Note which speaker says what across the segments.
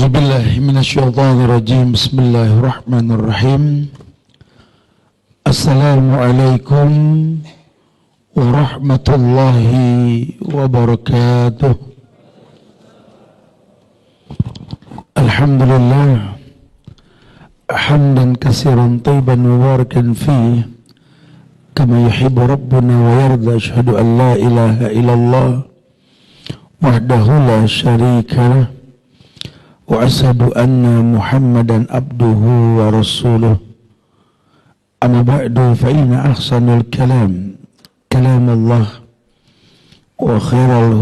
Speaker 1: A'udzubillahi minasyaitonirrajim. Bismillahirrahmanirrahim. Assalamualaikum warahmatullahi wabarakatuh. Alhamdulillah hamdan katsiran thayyiban mubarakan fihi kama yuhibbu rabbuna wa yarda. Asyhadu an la ilaha illallah wahdahu la syarika lah wa asyhadu anna Muhammadan abduhu wa rasuluh. Amma ba'du, fa inna ahsanal kalam kalamullah wa khairal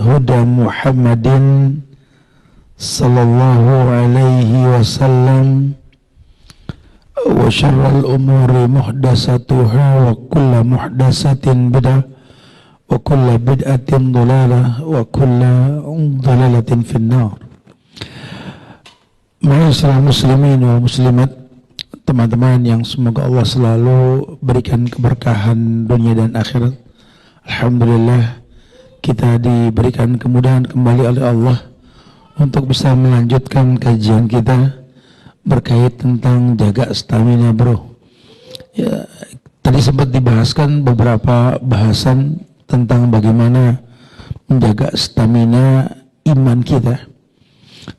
Speaker 1: huda Muhammadin sallallahu alaihi wasallam wa syarrul umuri muhdatsatuha wa kullu muhdatsatin bid'ah wa kullu bid'atin dhalalah wa kullu dhalalatin finnar. Ma'asyiral muslimin wa muslimat, teman-teman yang semoga Allah selalu berikan keberkahan dunia dan akhirat. Alhamdulillah kita diberikan kemudahan kembali oleh Allah untuk bisa melanjutkan kajian kita berkait tentang jaga stamina, bro. Ya, tadi sempat dibahaskan beberapa bahasan tentang bagaimana menjaga stamina iman kita.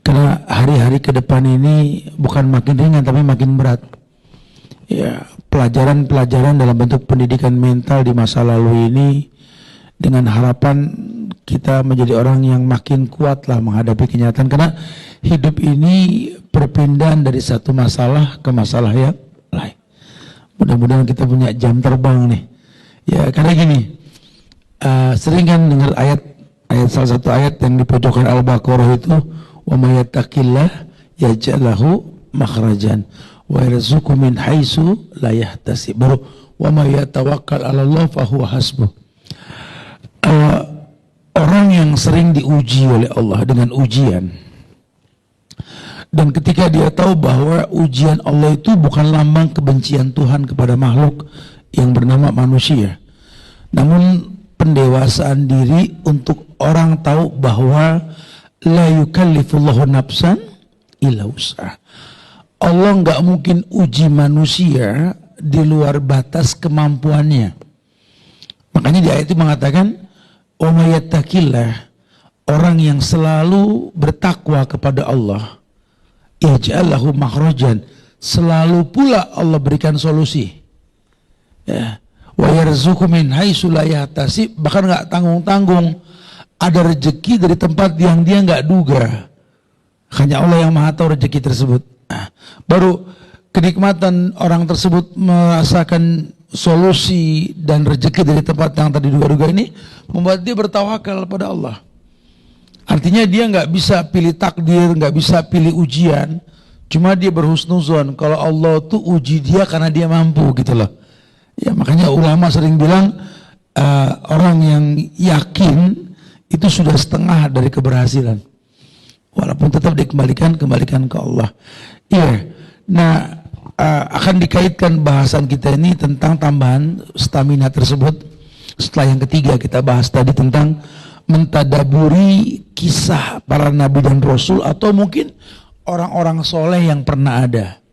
Speaker 1: Karena hari-hari ke depan ini bukan makin ringan tapi makin berat. Ya, pelajaran-pelajaran dalam bentuk pendidikan mental di masa lalu ini dengan harapan kita menjadi orang yang makin kuat lah menghadapi kenyataan. Karena hidup ini perpindahan dari satu masalah ke masalah yang lain. Mudah-mudahan kita punya jam terbang nih. Ya, karena gini, sering kan dengar salah satu ayat yang di pojokan Al-Baqarah itu, wa may yattaqillah yaj'al lahu makhrajan wa yarzuqhu min haitsu la yahtasib wa may yatawakkal 'ala Allah fa huwa hasbuh. Orang yang sering diuji oleh Allah dengan ujian, dan ketika dia tahu bahwa ujian Allah itu bukan lambang kebencian Tuhan kepada makhluk yang bernama manusia, namun pendewasaan diri untuk orang tahu bahwa la yukallifullahu nafsan illa wus'aha. Allah nggak mungkin uji manusia di luar batas kemampuannya. Makanya di ayat itu mengatakan, wa may yattaqillah, orang yang selalu bertakwa kepada Allah, yaj'al lahu makhrajan, selalu pula Allah berikan solusi. Ya. Wa yarzuqhu min haitsu la yahtasib, bahkan nggak tanggung-tanggung ada rezeki dari tempat yang dia nggak duga. Hanya Allah yang maha tahu rezeki tersebut. Nah, baru kenikmatan orang tersebut merasakan solusi dan rezeki dari tempat yang tadi duga-duga ini membuat dia bertawakal pada Allah. Artinya dia nggak bisa pilih takdir, nggak bisa pilih ujian. Cuma dia berhusnuzon kalau Allah tuh uji dia karena dia mampu gitu loh. Ya, makanya ulama sering bilang orang yang yakin itu sudah setengah dari keberhasilan, walaupun tetap dikembalikan ke Allah. Iya. Nah, akan dikaitkan bahasan kita ini tentang tambahan stamina tersebut setelah yang ketiga kita bahas tadi tentang mentadaburi kisah para nabi dan rasul atau mungkin orang-orang soleh yang pernah ada.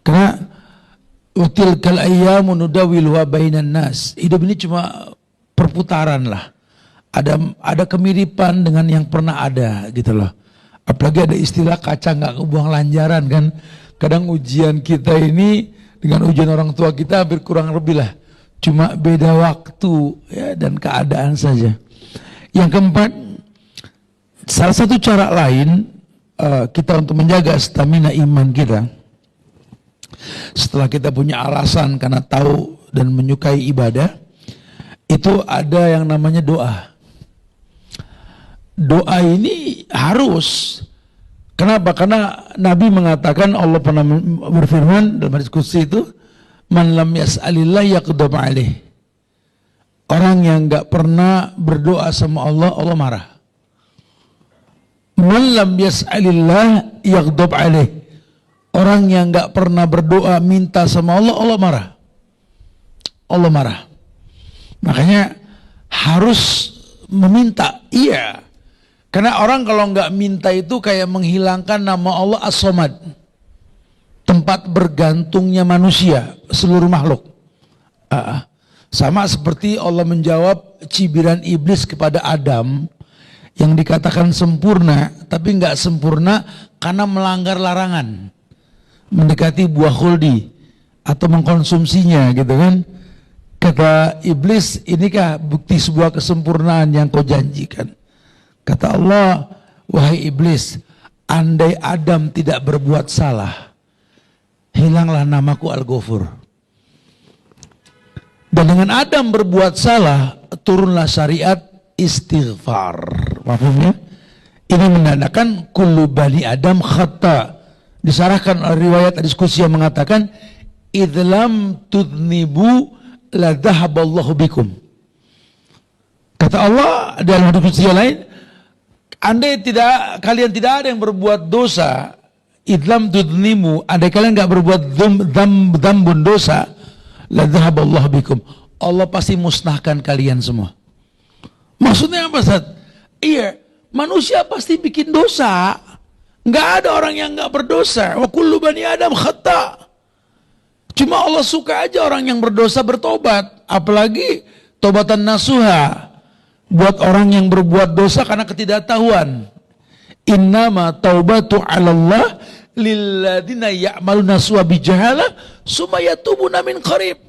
Speaker 1: Karena utilkal ayyamu nudawiluha bainan nas, hidup ini cuma perputaran lah. Ada kemiripan dengan yang pernah ada gitu loh. Apalagi ada istilah kaca nggak kebuang lanjaran kan. Kadang ujian kita ini dengan ujian orang tua kita hampir kurang lebih lah. Cuma beda waktu ya, dan keadaan saja. Yang keempat, salah satu cara lain kita untuk menjaga stamina iman kita, setelah kita punya alasan karena tahu dan menyukai ibadah, itu ada yang namanya doa. Doa ini harus. Kenapa? Karena Nabi mengatakan, Allah pernah berfirman dalam hadis qudsi itu, man lam yas'alillah yaqdab alaih. Orang yang enggak pernah berdoa sama Allah, Allah marah. Man lam yas'alillah yaqdab alaih. Orang yang enggak pernah berdoa minta sama Allah, Allah marah. Allah marah. Makanya harus meminta, iya. Karena orang kalau nggak minta itu kayak menghilangkan nama Allah As-Somad, tempat bergantungnya manusia, seluruh makhluk. Sama seperti Allah menjawab cibiran iblis kepada Adam yang dikatakan sempurna, tapi nggak sempurna karena melanggar larangan, mendekati buah khuldi atau mengkonsumsinya, gitu kan? Kata iblis, inikah bukti sebuah kesempurnaan yang kau janjikan? Kata Allah, wahai iblis, andai Adam tidak berbuat salah, hilanglah namaku Al-Ghafur. Dan dengan Adam berbuat salah, turunlah syariat istighfar. Maksudnya, ini menandakan kullu bani Adam khata. Disarahkan oleh riwayat diskusi yang mengatakan, idlam tudnibu la dhahaballahu bikum. Kata Allah dalam hadis yang lain, andai kalian tidak ada yang berbuat dosa, idlam tudnimu, andai kalian nggak berbuat dzambun dosa, la dhahaballahu bikum, Allah pasti musnahkan kalian semua. Maksudnya apa, Ustaz? Iya, manusia pasti bikin dosa. Nggak ada orang yang nggak berdosa. Wa kullu bani Adam khata. Cuma Allah suka aja orang yang berdosa bertobat. Apalagi tobatan nasuha. Buat orang yang berbuat dosa karena ketidaktahuan. Innama taubatu 'ala Allah lilladzina ya'maluna su'a bijahalah summa yatubuna min qarib.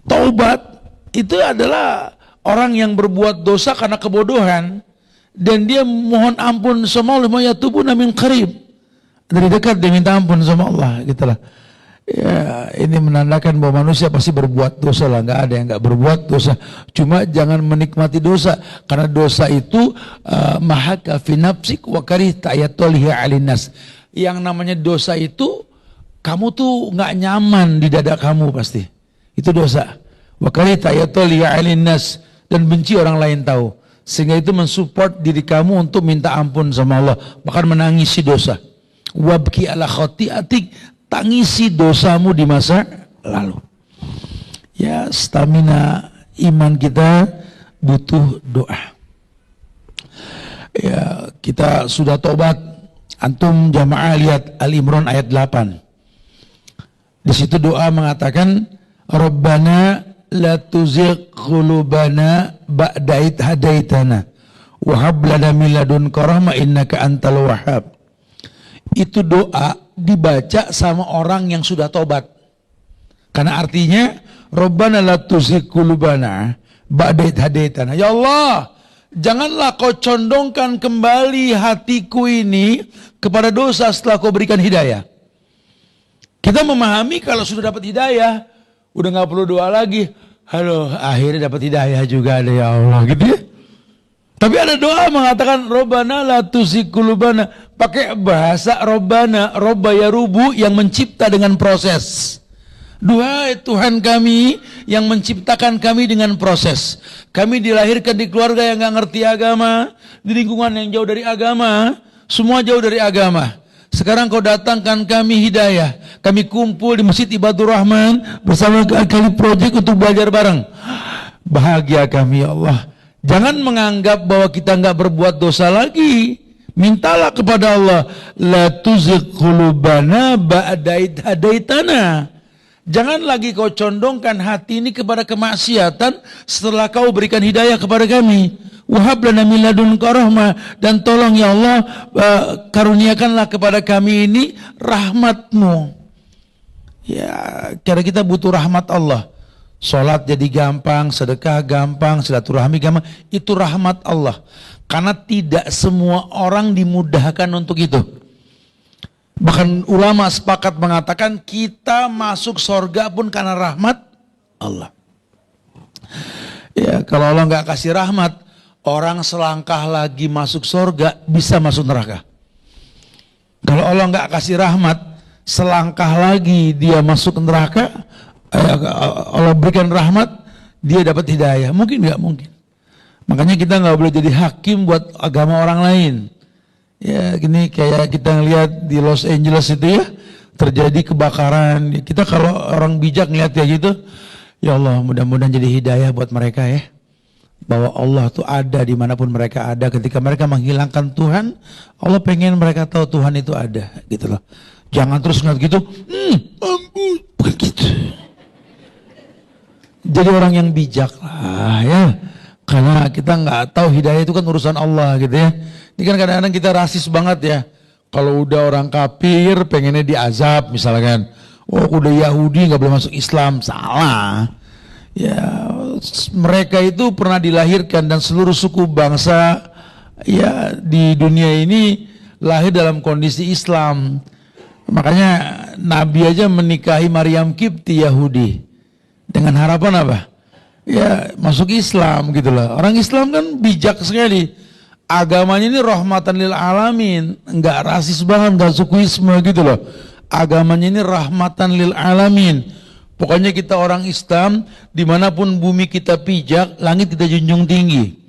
Speaker 1: Taubat itu adalah orang yang berbuat dosa karena kebodohan dan dia mohon ampun sama Allah, summa yatubuna min qarib. Dari dekat dia minta ampun sama Allah, gitulah. Ya, ini menandakan bahwa manusia pasti berbuat dosa lah, nggak ada yang nggak berbuat dosa. Cuma jangan menikmati dosa, karena dosa itu mahaka fi nafsik wa karihta ayatulihi alinas. Yang namanya dosa itu kamu tuh nggak nyaman di dada kamu pasti. Itu dosa. Wa karihta ayatulihi alinas, dan benci orang lain tahu. Sehingga itu mensupport diri kamu untuk minta ampun sama Allah, bahkan menangisi dosa. Wabki ala khati'atik, tangisi dosamu di masa lalu. Ya, stamina iman kita butuh doa. Ya, kita sudah tobat. Antum jamaah lihat Al-Imran ayat 8. Di situ doa mengatakan, Rabbana la tuzigh qulubana ba'da idh hadaitana wa hab lana min ladunka rahmah innaka antal wahhab. Itu doa dibaca sama orang yang sudah tobat. Karena artinya Rabbana la tuzigh qulubana ba'da idh hadaitana. Ya Allah, janganlah kau condongkan kembali hatiku ini kepada dosa setelah kau berikan hidayah. Kita memahami kalau sudah dapat hidayah, udah nggak perlu doa lagi. Halo, akhirnya dapat hidayah juga ada, ya Allah, gitu ya. Tapi ada doa mengatakan Rabbana la tuzigh qulubana, pakai bahasa Rabbana, Robba ya rubu, yang mencipta dengan proses. Duhai Tuhan kami yang menciptakan kami dengan proses. Kami dilahirkan di keluarga yang nggak ngerti agama, di lingkungan yang jauh dari agama, semua jauh dari agama. Sekarang kau datangkan kami hidayah. Kami kumpul di Masjid Ibadur Rahman bersama Al-Khalid Project untuk belajar bareng. Bahagia kami, ya Allah. Jangan menganggap bahwa kita nggak berbuat dosa lagi. Mintalah kepada Allah, la tuzigh qulubana ba'da idh hadaitana. Jangan lagi kau condongkan hati ini kepada kemaksiatan setelah kau berikan hidayah kepada kami. Wahab lana min ladunka rahmah, dan tolong ya Allah karuniakanlah kepada kami ini rahmat-Mu. Ya, karena kita butuh rahmat Allah. Sholat jadi gampang, sedekah gampang, silaturahmi gampang. Itu rahmat Allah. Karena tidak semua orang dimudahkan untuk itu. Bahkan ulama sepakat mengatakan kita masuk surga pun karena rahmat Allah. Ya, kalau Allah nggak kasih rahmat, orang selangkah lagi masuk surga bisa masuk neraka. Kalau Allah nggak kasih rahmat, selangkah lagi dia masuk neraka. Allah berikan rahmat, dia dapat hidayah. Mungkin nggak? Mungkin. Makanya kita nggak boleh jadi hakim buat agama orang lain. Ya, gini kayak kita ngelihat di Los Angeles itu ya, terjadi kebakaran. Kita kalau orang bijak ngeliat kayak gitu, ya Allah mudah-mudahan jadi hidayah buat mereka ya. bahwa Allah tuh ada dimanapun mereka ada. Ketika mereka menghilangkan Tuhan, Allah pengen mereka tahu Tuhan itu ada, gitu loh. Jangan terus ngeliat gitu, ampun, bukan gitu. Jadi orang yang bijak lah ya, karena kita nggak tahu hidayah itu kan urusan Allah gitu ya. Ini kan kadang-kadang kita rasis banget ya. Kalau udah orang kafir pengennya diazab misalkan, oh udah Yahudi nggak boleh masuk Islam, salah. Ya, mereka itu pernah dilahirkan dan seluruh suku bangsa ya di dunia ini lahir dalam kondisi Islam. Makanya Nabi aja menikahi Maryam Kipti Yahudi dengan harapan apa? Ya masuk Islam gitu loh. Orang Islam kan bijak sekali. Agamanya ini rahmatan lil alamin, enggak rasis banget, enggak sukuisme gitu loh. Agamanya ini rahmatan lil alamin. Pokoknya kita orang Islam, dimanapun bumi kita pijak, langit kita junjung tinggi.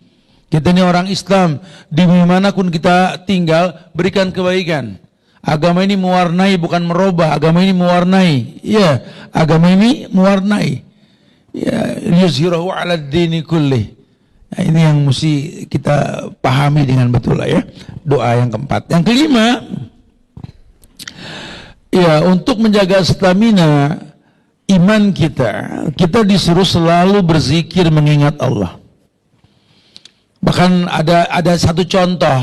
Speaker 1: Kita ini orang Islam, dimanapun kita tinggal, berikan kebaikan. Agama ini mewarnai, bukan merubah. Agama ini mewarnai. Ya, agama ini mewarnai. Ya, yuzhirahu ala dini kulli. Nah, ini yang mesti kita pahami dengan betul lah ya. Doa yang keempat. Yang kelima, ya untuk menjaga stamina iman kita disuruh selalu berzikir mengingat Allah. Bahkan ada satu contoh.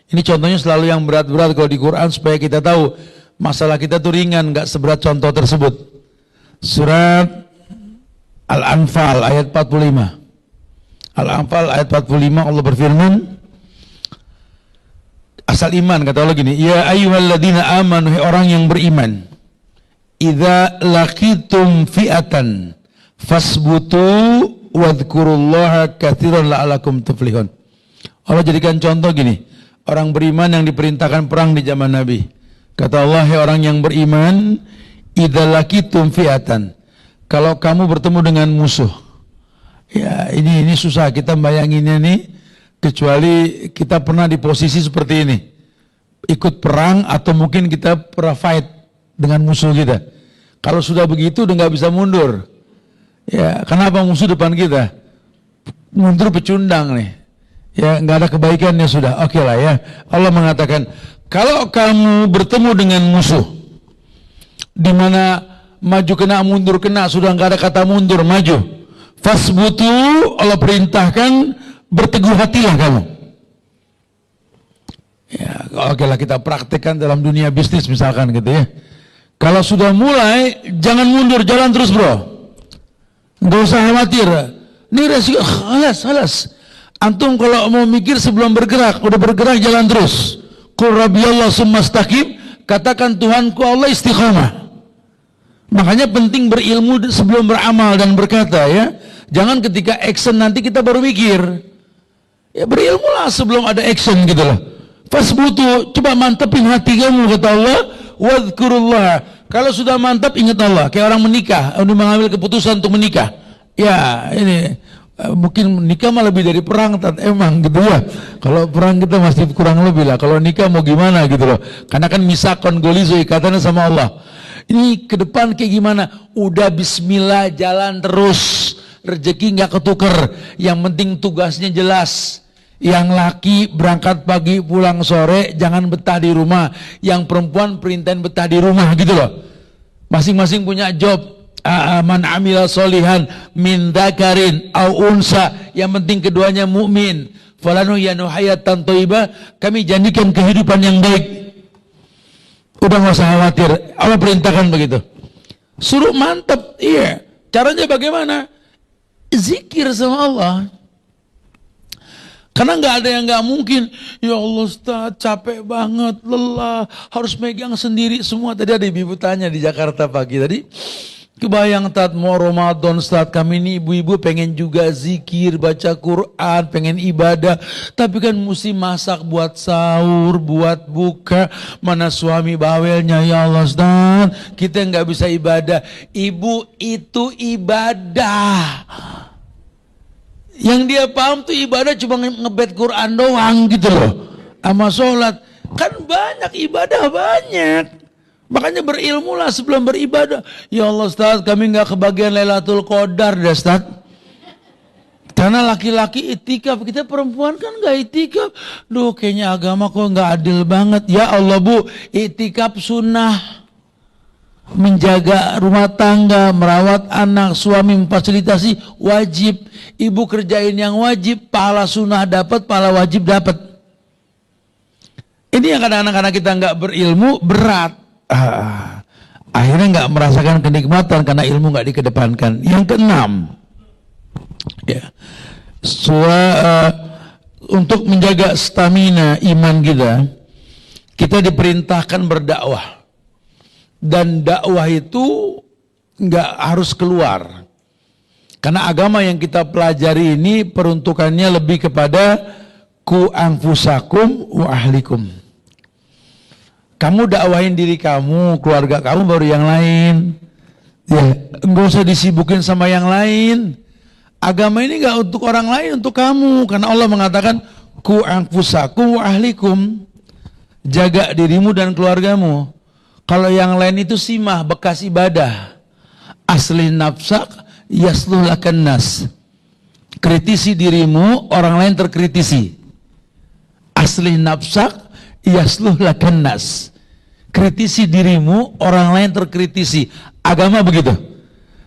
Speaker 1: Ini contohnya selalu yang berat-berat kalau di Quran supaya kita tahu masalah kita tuh ringan, nggak seberat contoh tersebut. Surat Al-Anfal ayat 45. Al-Anfal ayat 45 Allah berfirman, asal iman kata Allah gini, ya ayyuhalladzina amanu, orang yang beriman, idza laqitum fi'atan fasbutu wadhkurullaha katsiran la'alakum tuflihun. Allah jadikan contoh gini, orang beriman yang diperintahkan perang di zaman Nabi. Kata Allah, hai orang yang beriman, idza laqitum fi'atan, kalau kamu bertemu dengan musuh. Ya, ini susah kita bayanginnya nih, kecuali kita pernah di posisi seperti ini. Ikut perang atau mungkin kita pernah fight dengan musuh kita. Kalau sudah begitu udah nggak bisa mundur. Ya, kenapa musuh depan kita? Mundur pecundang nih. Ya, nggak ada kebaikannya sudah. Oke lah ya. Allah mengatakan, kalau kamu bertemu dengan musuh, di mana maju kena mundur kena, sudah nggak ada kata mundur, maju. Fasbutu, Allah perintahkan berteguh hatilah kamu. Ya, oke lah kita praktekkan dalam dunia bisnis misalkan gitu ya. Kalau sudah mulai, jangan mundur, jalan terus bro. Nggak usah khawatir. Ini resiko, halas. Antum kalau mau mikir sebelum bergerak, udah bergerak jalan terus. Qul rabbiyallah summa istaqim, katakan Tuhanku Allah istiqamah. Makanya penting berilmu sebelum beramal dan berkata ya. Jangan ketika action nanti kita baru mikir. Ya berilmulah sebelum ada action gitu loh. Fasbutu, coba mantepin hati kamu kata Allah. Wadhkurullah. Kalau sudah mantap ingat Allah. Kayak orang menikah, udah mengambil keputusan untuk menikah. Ya ini mungkin nikah mah lebih dari perang, emang gitu ya. Kalau perang kita masih kurang lebih lah. Kalau nikah mau gimana gitu loh. Karena kan misakon golizo ikatannya sama Allah. Ini ke depan kayak gimana? Udah bismillah jalan terus. Rezeki nggak ketuker. Yang penting tugasnya jelas. Yang laki berangkat pagi pulang sore, jangan betah di rumah. Yang perempuan perintahin betah di rumah gitu loh. Masing-masing punya job. Man amila solihan min dzakarin au unsa, yang penting keduanya mukmin. Falanu yanu hayatan thayyibah, kami janjikan kehidupan yang baik. Udah nggak usah khawatir, Allah perintahkan begitu. Suruh mantap, iya. Caranya bagaimana? Zikir sama Allah. Karena nggak ada yang nggak mungkin. Ya Allah Ustaz, capek banget, lelah, harus megang sendiri semua. Tadi ada ibu tanya di Jakarta pagi tadi. Kebayang Tat, mau Ramadan Ustaz, kami ini ibu-ibu pengen juga zikir, baca Quran, pengen ibadah. Tapi kan mesti masak buat sahur, buat buka. Mana suami bawelnya, ya Allah Ustaz, kita nggak bisa ibadah. Ibu itu ibadah. Yang dia paham tuh ibadah cuma ngebet Quran doang gitu loh. Sama sholat. Kan banyak ibadah, banyak. Makanya berilmulah sebelum beribadah. Ya Allah Ustaz, kami nggak kebagian Lailatul Qadar deh Ustaz. Karena laki-laki itikaf, kita perempuan kan nggak itikaf. Duh, kayaknya agama kok nggak adil banget. Ya Allah Bu, itikaf sunnah. Menjaga rumah tangga, merawat anak, suami memfasilitasi wajib. Ibu kerjain yang wajib, pahala sunnah dapat, pahala wajib dapat. Ini yang kadang-kadang kita nggak berilmu berat. Akhirnya nggak merasakan kenikmatan karena ilmu nggak dikedepankan. Yang keenam, ya, untuk menjaga stamina iman kita diperintahkan berdakwah. Dan dakwah itu nggak harus keluar. Karena agama yang kita pelajari ini peruntukannya lebih kepada ku anfusakum wa ahlikum. Kamu dakwahin diri kamu, keluarga kamu, baru yang lain. Ya, nggak usah disibukin sama yang lain. Agama ini nggak untuk orang lain, untuk kamu. Karena Allah mengatakan ku anfusakum wa ahlikum. Jaga dirimu dan keluargamu. Kalau yang lain itu simah, bekas ibadah. Asli nafsak yasluh lakan nas. Kritisi dirimu, orang lain terkritisi. Asli nafsak yasluh lakan nas. Kritisi dirimu, orang lain terkritisi. Agama begitu.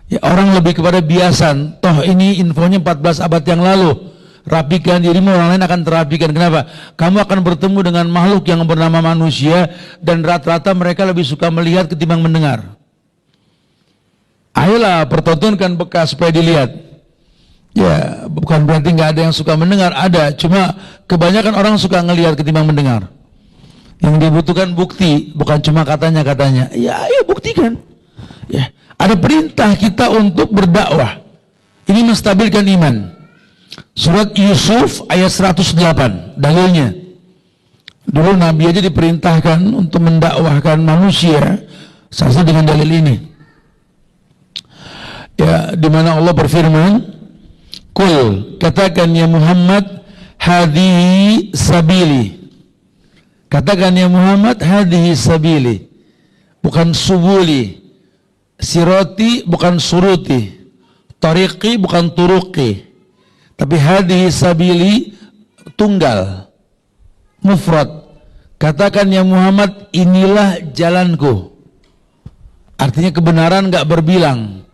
Speaker 1: Ya, orang lebih kepada biasan. Toh ini infonya 14 abad yang lalu. Rapikan dirimu, orang lain akan terapikan. Kenapa? Kamu akan bertemu dengan makhluk yang bernama manusia, dan rata-rata mereka lebih suka melihat ketimbang mendengar. Ayolah, pertontonkan bekas supaya dilihat. Ya, bukan berarti nggak ada yang suka mendengar, ada. Cuma kebanyakan orang suka ngelihat ketimbang mendengar. Yang dibutuhkan bukti, bukan cuma katanya-katanya. Ya, ayo buktikan. Ya, ada perintah kita untuk berdakwah. Ini menstabilkan iman. Surat Yusuf ayat 108, dalilnya. Dulu Nabi aja diperintahkan untuk mendakwahkan manusia, salah satu dengan dalil ini. Ya, di mana Allah berfirman, "Qul," katakan ya Muhammad, "hadhihi sabili." Katakan ya Muhammad, "hadhihi sabili." Bukan subuli. Siroti bukan suruti. Tariqi bukan turuqi. Tapi hadhihi sabili tunggal, mufrad. Katakan ya Muhammad, inilah jalanku. Artinya kebenaran gak berbilang.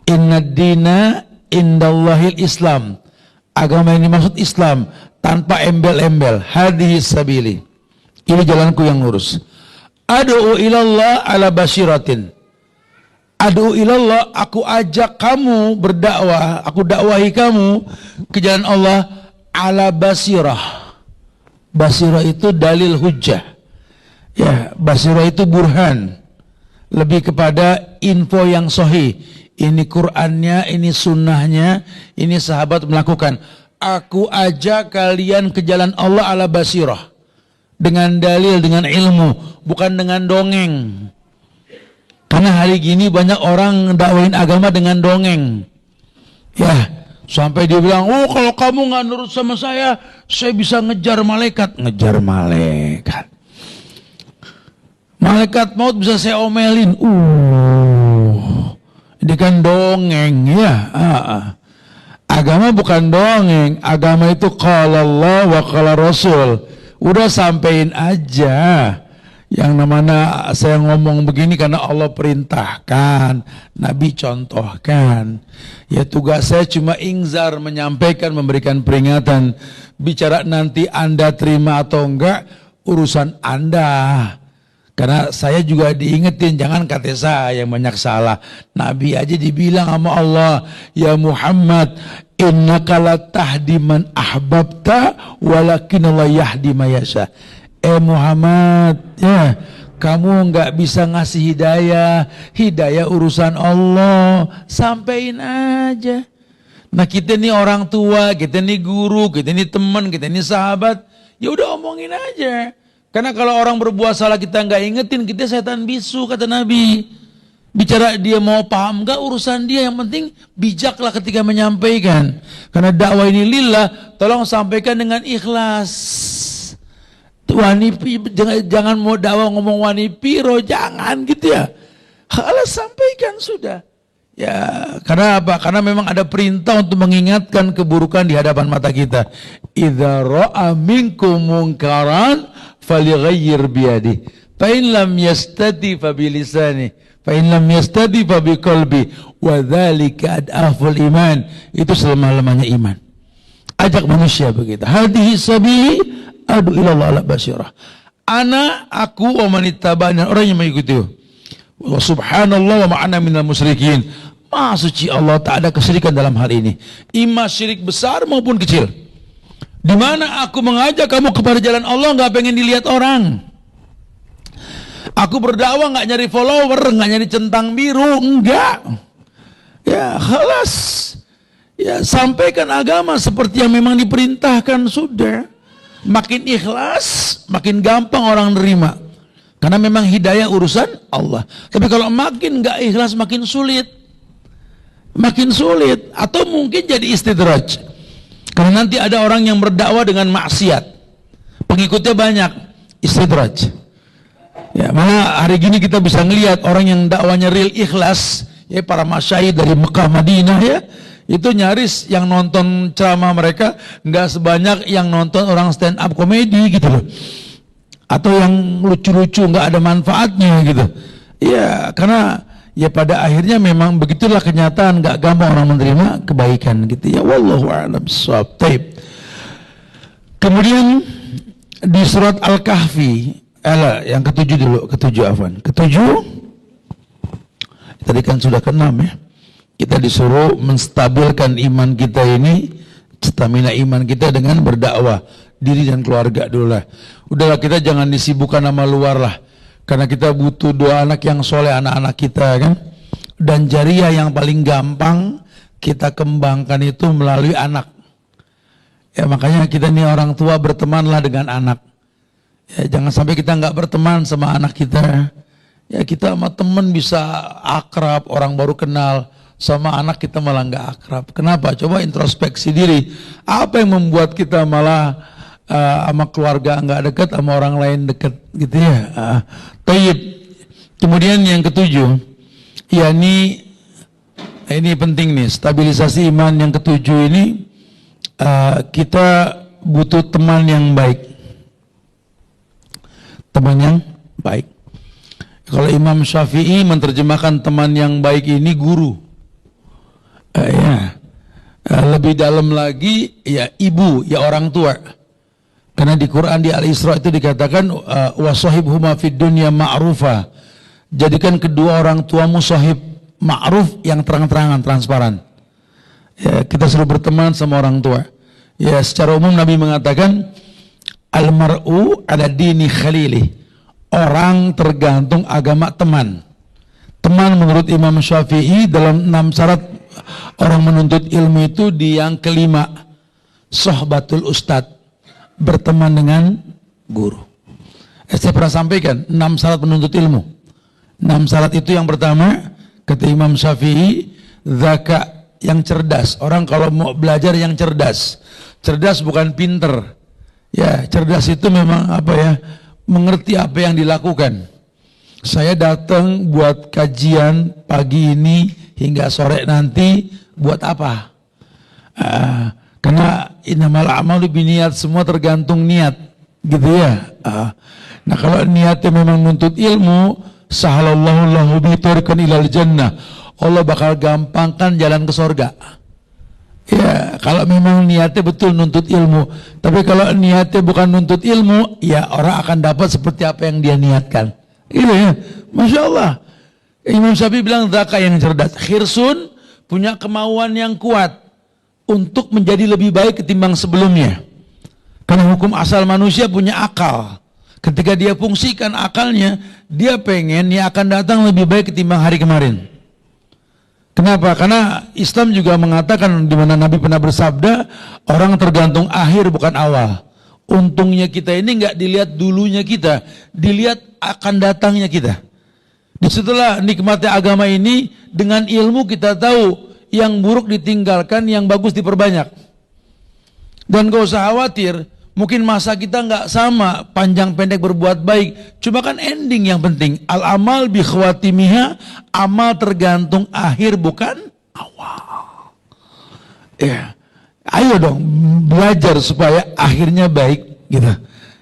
Speaker 1: Inna dina indallahil Islam. Agama ini maksud Islam tanpa embel-embel. Hadhihi sabili. Ini jalanku yang lurus. Ad'u ilallah ala basiratin. Ad'u ilallah, aku ajak kamu berdakwah, aku dakwahi kamu ke jalan Allah ala basirah. Basirah itu dalil hujjah. Ya, basirah itu burhan. Lebih kepada info yang sahih. Ini Qur'annya, ini sunnahnya, ini sahabat melakukan. Aku ajak kalian ke jalan Allah ala basirah. Dengan dalil, dengan ilmu, bukan dengan dongeng. Karena hari gini banyak orang dakwahin agama dengan dongeng. Ya, sampai dia bilang, "Oh, kalau kamu nggak nurut sama saya bisa ngejar malaikat." Ngejar malaikat. Malaikat maut bisa saya omelin. Ini kan dongeng ya. Agama bukan dongeng. Agama itu qala Allah wa qala Rasul. Udah sampein aja. Yang namanya saya ngomong begini karena Allah perintahkan, Nabi contohkan. Ya, tugas saya cuma ingzar, menyampaikan, memberikan peringatan. Bicara nanti Anda terima atau enggak, urusan Anda. Karena saya juga diingetin, jangan kata saya yang banyak salah. Nabi aja dibilang sama Allah, ya Muhammad, innaka la tahdi man ahbabta walakinallahu yahdi man yasha. Muhammad, ya, kamu nggak bisa ngasih hidayah, hidayah urusan Allah, sampein aja. Nah, kita nih orang tua, kita nih guru, kita nih teman, kita nih sahabat, ya udah omongin aja. Karena kalau orang berbuat salah kita nggak ingetin, kita setan bisu, kata Nabi. Bicara dia mau paham nggak urusan dia, yang penting bijaklah ketika menyampaikan. Karena dakwah ini lillah, tolong sampaikan dengan ikhlas. Jangan mau dakwah ngomong wani piro, jangan gitu ya. Halah, sampaikan sudah. Ya, karena apa? Karena memang ada perintah untuk mengingatkan keburukan di hadapan mata kita. Idza ra'a minkum munkaran falyughayyir biyadihi. Fa in lam yastati fa bilisani. Fa in lam yastati fa biqalbi. Wa dzalika ad'aful iman. Itu selemah-lemahnya iman. Ajak manusia begitu. Hadhihi sabili adu ila Allah ala basyirah. Aku wa man ittaba'ani, orang yang mengikuti. Wa subhanallah wa ma'ana minal musyrikin. Maha suci Allah, tak ada kesyirikan dalam hal ini. Ima syirik besar maupun kecil. Di mana aku mengajak kamu kepada jalan Allah, nggak pengen dilihat orang. Aku berdakwah nggak nyari follower, nggak nyari centang biru, enggak. Ya, khalas. Ya, sampaikan agama seperti yang memang diperintahkan sudah. Makin ikhlas, makin gampang orang nerima. Karena memang hidayah urusan Allah. Tapi kalau makin nggak ikhlas, makin sulit. Makin sulit. Atau mungkin jadi istidraj. Karena nanti ada orang yang berdakwah dengan maksiat. Pengikutnya banyak. Istidraj. Ya, malah hari gini kita bisa ngelihat orang yang dakwanya real ikhlas. Ya, para masyayikh dari Mekah, Madinah ya. Itu nyaris yang nonton ceramah mereka nggak sebanyak yang nonton orang stand up komedi gitu loh. Atau yang lucu-lucu nggak ada manfaatnya gitu. Ya, karena ya pada akhirnya memang begitulah kenyataan, nggak gampang orang menerima kebaikan gitu ya. Wallahu a'lam bishawab. Taib. Kemudian di surat Al-Kahfi, yang ketujuh dulu, ketujuh. Tadi kan sudah ke-6 ya. Kita disuruh menstabilkan iman kita ini, stamina iman kita dengan berdakwah diri dan keluarga dulu lah. Udahlah, kita jangan disibukkan sama luar lah. Karena kita butuh doa anak yang soleh, anak-anak kita kan. Dan jariah yang paling gampang kita kembangkan itu melalui anak. Ya, makanya kita nih orang tua bertemanlah dengan anak. Ya, jangan sampai kita nggak berteman sama anak kita. Ya, kita sama teman bisa akrab, orang baru kenal. Sama anak kita malah nggak akrab. Kenapa? Coba introspeksi diri. Apa yang membuat kita malah sama keluarga nggak dekat, sama orang lain dekat gitu ya. Tayyib. Kemudian yang ketujuh, ya ini penting nih, stabilisasi iman yang ketujuh ini, kita butuh teman yang baik. Teman yang baik. Kalau Imam Syafi'i menerjemahkan teman yang baik ini guru. Lebih dalam lagi ya ibu, ya orang tua. Karena di Quran di Al-Isra itu dikatakan wasahibhuma fid dunya ma'rufa. Jadikan kedua orang tuamu sahib ma'ruf yang terang-terangan, transparan. Ya, kita selalu berteman sama orang tua. Ya, secara umum Nabi mengatakan al-mar'u ala dini khalili. Orang tergantung agama teman. Teman menurut Imam Syafi'i dalam 6 syarat orang menuntut ilmu itu di yang kelima, sohbatul ustad, berteman dengan guru. Saya pernah sampaikan 6 syarat menuntut ilmu. 6 syarat itu yang pertama, kata Imam Syafi'i, zaka, yang cerdas. Orang kalau mau belajar yang cerdas. Cerdas bukan pinter. Ya, cerdas itu memang apa ya, mengerti apa yang dilakukan. Saya datang buat kajian pagi ini hingga sore nanti buat apa? Karena innamal a'malu binniyat, semua tergantung niat, gitu ya. Nah, kalau niatnya memang nuntut ilmu, sahalallahu lahu bi tariqan ilal jannah. Allah bakal gampangkan jalan ke surga. Ya, kalau memang niatnya betul nuntut ilmu. Tapi kalau niatnya bukan nuntut ilmu, ya orang akan dapat seperti apa yang dia niatkan. Gitu ya, Masya Allah. Imam Syafi'i bilang zaka yang cerdas, khirsun, punya kemauan yang kuat untuk menjadi lebih baik ketimbang sebelumnya. Karena hukum asal manusia punya akal. Ketika dia fungsikan akalnya, dia pengen yang akan datang lebih baik ketimbang hari kemarin. Kenapa? Karena Islam juga mengatakan, di mana Nabi pernah bersabda, orang tergantung akhir bukan awal. Untungnya kita ini nggak dilihat dulunya kita, dilihat akan datangnya kita. Disitulah nikmatnya agama ini, dengan ilmu kita tahu yang buruk ditinggalkan, yang bagus diperbanyak. Dan gak usah khawatir, Mungkin masa kita nggak sama, panjang pendek berbuat baik. Cuma kan ending yang penting. Al-amal bi khawatimiha, amal tergantung akhir bukan awal. Ya, ayo dong belajar supaya akhirnya baik gitu.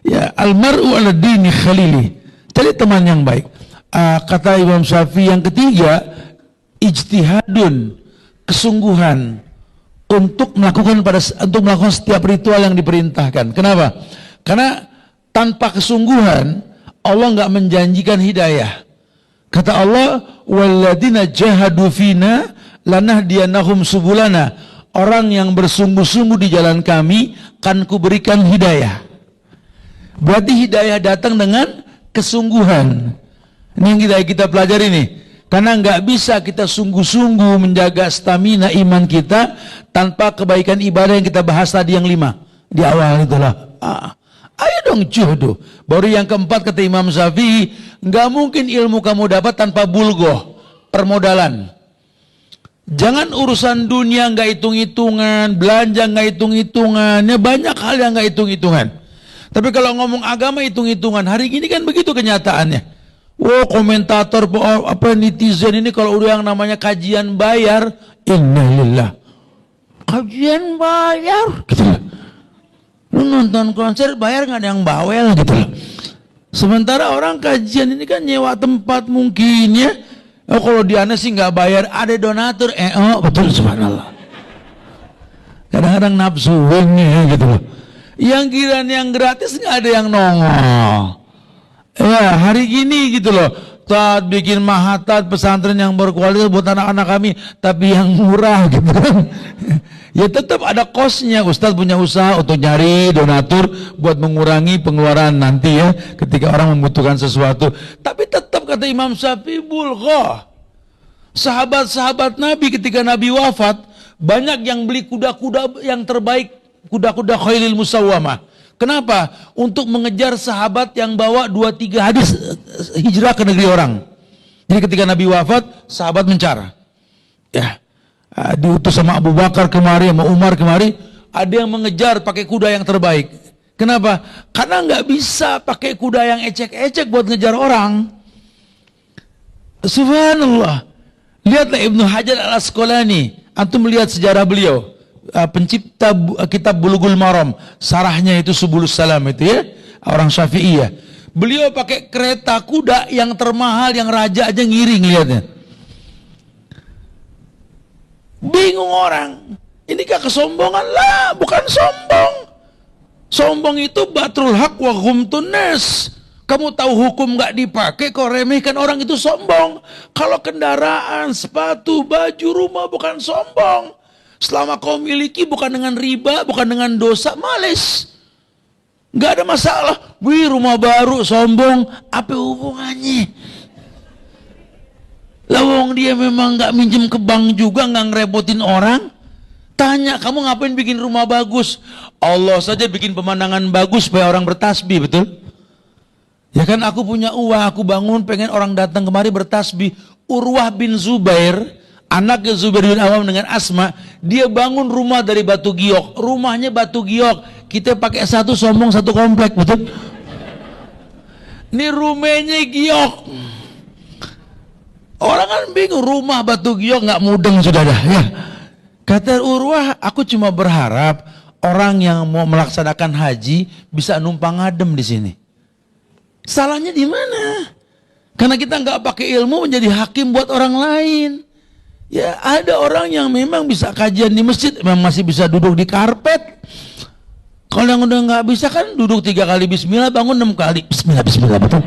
Speaker 1: Ya, al-mar'u ala dini khalili. Cari teman yang baik. Kata Imam Syafi'i yang ketiga, ijtihadun, kesungguhan untuk melakukan setiap ritual yang diperintahkan. Kenapa? Karena tanpa kesungguhan Allah nggak menjanjikan hidayah. Kata Allah, walladzina jahadu fina lanahdiyanahum subulana. Orang yang bersungguh-sungguh di jalan kami kan kuberikan hidayah. Berarti hidayah datang dengan kesungguhan. Ini yang kita pelajari nih. Karena nggak bisa kita sungguh-sungguh menjaga stamina iman kita tanpa kebaikan ibadah yang kita bahas tadi yang 5 di awal itulah. Ayo dong juhdu. Baru yang keempat kata Imam Syafi'i, nggak mungkin ilmu kamu dapat tanpa bulgoh, permodalan. Jangan urusan dunia nggak hitung-hitungan, belanja nggak hitung-hitungan, ya banyak hal yang nggak hitung-hitungan. Tapi kalau ngomong agama hitung-hitungan, hari ini kan begitu kenyataannya. Oh, komentator netizen ini kalau udah yang namanya kajian bayar, innalillah. Kajian bayar gitu loh. Lu nonton konser bayar nggak ada yang bawel gitu loh. Sementara orang kajian ini kan nyewa tempat mungkin ya. Oh, kalau di Ana sih nggak bayar, ada donatur. Betul, subhanallah. Kadang-kadang nafsu ini gitu loh. Yang kiraan yang gratis nggak ada yang nongol. Ya, hari gini gitu loh. Saat bikin mahatat pesantren yang berkualitas buat anak-anak kami, tapi yang murah gitu kan. Ya tetap ada kosnya. Ustadz punya usaha untuk nyari donatur buat mengurangi pengeluaran nanti ya ketika orang membutuhkan sesuatu. Tapi tetap kata Imam Syafi'i bulghah. Sahabat-sahabat Nabi ketika Nabi wafat, banyak yang beli kuda-kuda yang terbaik, kuda-kuda khailil musawwamah. Kenapa? Untuk mengejar sahabat yang bawa 2-3 hadis hijrah ke negeri orang. Jadi ketika Nabi wafat, sahabat mencar. Ya, diutus sama Abu Bakar kemari, sama Umar kemari, ada yang mengejar pakai kuda yang terbaik. Kenapa? Karena nggak bisa pakai kuda yang ecek-ecek buat ngejar orang. Subhanallah. Lihatlah Ibnu Hajar al-Asqalani. Antum melihat sejarah beliau. Pencipta kitab Bulughul Maram, sarahnya itu Subulus Salam itu ya, orang Syafi'iyah. Beliau pakai kereta kuda yang termahal, yang raja aja ngiring lihatnya. Bingung orang. Inikah kesombongan? Lah, bukan sombong. Sombong itu batrul haq wa ghumtun nas. Kamu tahu hukum nggak dipakai, kok remehkan orang, itu sombong. Kalau kendaraan, sepatu, baju, rumah bukan sombong. Selama kau miliki bukan dengan riba, bukan dengan dosa, males. Nggak ada masalah. Wih, rumah baru, sombong. Apa hubungannya? Lawang dia memang nggak minjem ke bank juga, nggak ngerepotin orang. Tanya, kamu ngapain bikin rumah bagus? Allah saja bikin pemandangan bagus supaya orang bertasbih, betul? Ya kan, aku punya uang, aku bangun pengen orang datang kemari bertasbih. Urwah bin Zubair, anaknya Zubair bin Awam dengan Asma, dia bangun rumah dari batu giok. Rumahnya batu giok. Kita pakai satu sombong satu komplek, betul? Ini rumahnya giok. Orang kan bingung, rumah batu giok nggak mudeng sudah dah. Ya. Kata Urwah, aku cuma berharap orang yang mau melaksanakan haji bisa numpang ngadem di sini. Salahnya di mana? Karena kita nggak pakai ilmu menjadi hakim buat orang lain. Ya, ada orang yang memang bisa kajian di masjid, memang masih bisa duduk di karpet. Kalau yang udah nggak bisa kan duduk 3 kali bismillah, bangun 6 kali bismillah, bismillah, betul.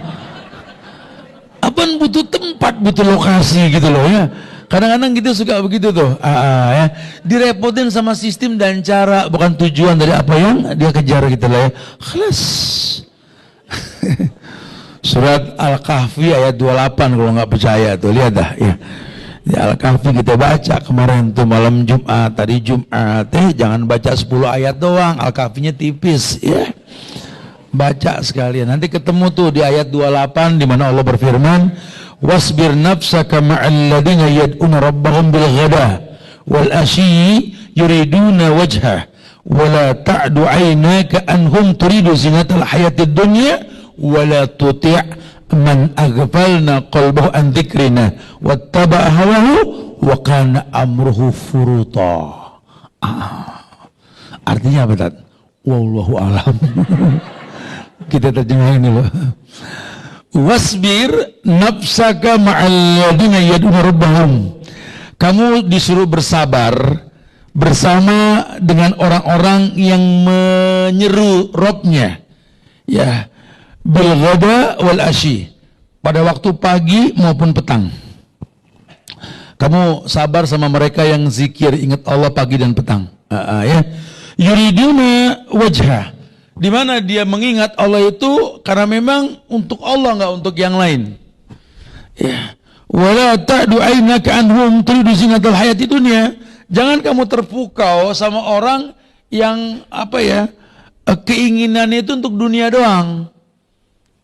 Speaker 1: Apaan butuh tempat, butuh lokasi gitu loh ya. Kadang-kadang gitu suka begitu tuh. Ya. Direpotin sama sistem dan cara, bukan tujuan dari apa yang dia kejar gitu loh ya. Kelas. Surat Al-Kahfi ayat 28 kalau nggak percaya tuh, lihat dah ya. Di Al-Kahfi kita baca kemarin tuh malam Jumat, tadi Jumat. Jangan baca 10 ayat doang, Al-Kahfinya tipis ya. Baca sekalian. Nanti ketemu tuh di ayat 28 di mana Allah berfirman, "Wasbir nafsaka ma'al ladzina yad'una rabbahum bil ghada wal ashi yuriduna wajhah wala ta'du 'ainaka anhum turidu zinatal hayatid dunya wala tuti' man aghfalna qalbahu an dzikrina wattaba'a hawahu wa kana amruhu furuta. Artinya apa, Tat? Wallahu alam. Kita terjemahin dulu. Wasbir nafsaka ma'al ladina yad'una rabbahum. Kamu disuruh bersabar bersama dengan orang-orang yang menyeru Rabbnya. Ya, bil ghada wal ashi. Pada waktu pagi maupun petang. Kamu sabar sama mereka yang zikir, ingat Allah pagi dan petang. Ya. Yuriduna wajha. Di mana dia mengingat Allah itu karena memang untuk Allah, enggak untuk yang lain. Ya. Wala ta'du 'ainaka anhum turidu zinatal hayati dunya. Jangan kamu terpukau sama orang yang keinginannya itu untuk dunia doang.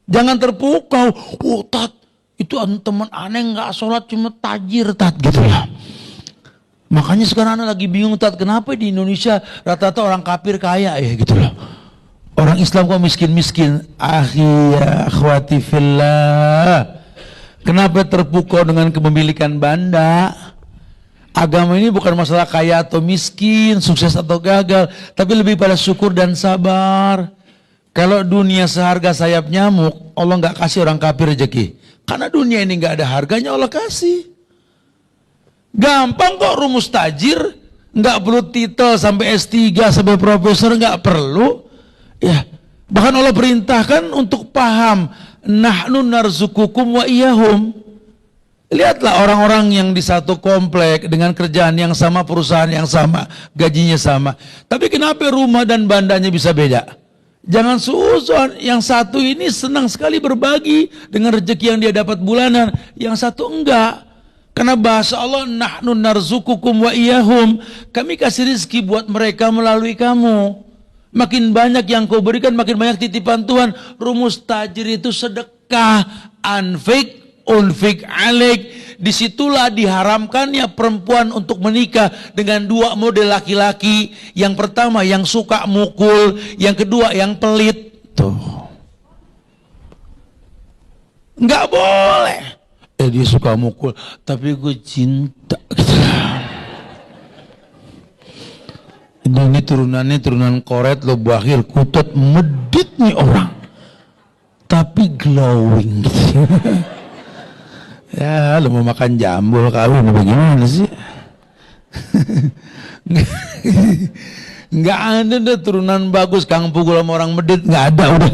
Speaker 1: Jangan terpukau. Oh, Tat, itu teman aneh enggak sholat cuma tajir, Tat, gitu ya. Makanya sekarang anak lagi bingung, Tat, kenapa di Indonesia rata-rata orang kafir kaya ya gitu loh. Orang Islam kok miskin-miskin. Akhi ya akhwati fillah. Kenapa terpukau dengan kepemilikan banda? Agama ini bukan masalah kaya atau miskin, sukses atau gagal, tapi lebih pada syukur dan sabar. Kalau dunia seharga sayap nyamuk, Allah nggak kasih orang kafir rezeki. Karena dunia ini nggak ada harganya, Allah kasih. Gampang kok rumus tajir, nggak perlu titel sampai S3 sampai profesor, nggak perlu. Ya, bahkan Allah perintahkan untuk paham, nahnu narzukukum wa iyahum. Lihatlah orang-orang yang di satu komplek dengan kerjaan yang sama, perusahaan yang sama, gajinya sama. Tapi kenapa rumah dan bandanya bisa beda? Jangan suuzon, yang satu ini senang sekali berbagi dengan rezeki yang dia dapat bulanan, yang satu enggak. Karena bahasa Allah, nahnu narzukukum wa iyahum. Kami kasih rezeki buat mereka melalui kamu. Makin banyak yang kau berikan, makin banyak titipan Tuhan. Rumus tajir itu sedekah, anfik, unfik alik. Disitulah diharamkannya perempuan untuk menikah dengan dua model laki-laki. Yang pertama yang suka mukul, yang kedua yang pelit. Tuh, nggak boleh. Dia suka mukul, tapi gue cinta. Ini turunannya turunan koret, lo bakhil, kutut, medit nih orang. Tapi glowing gitu. Ya, lo mau makan jambul kawin bagaimana sih? Nggak ada deh turunan bagus, Kang Pukul sama orang medit, nggak ada udah.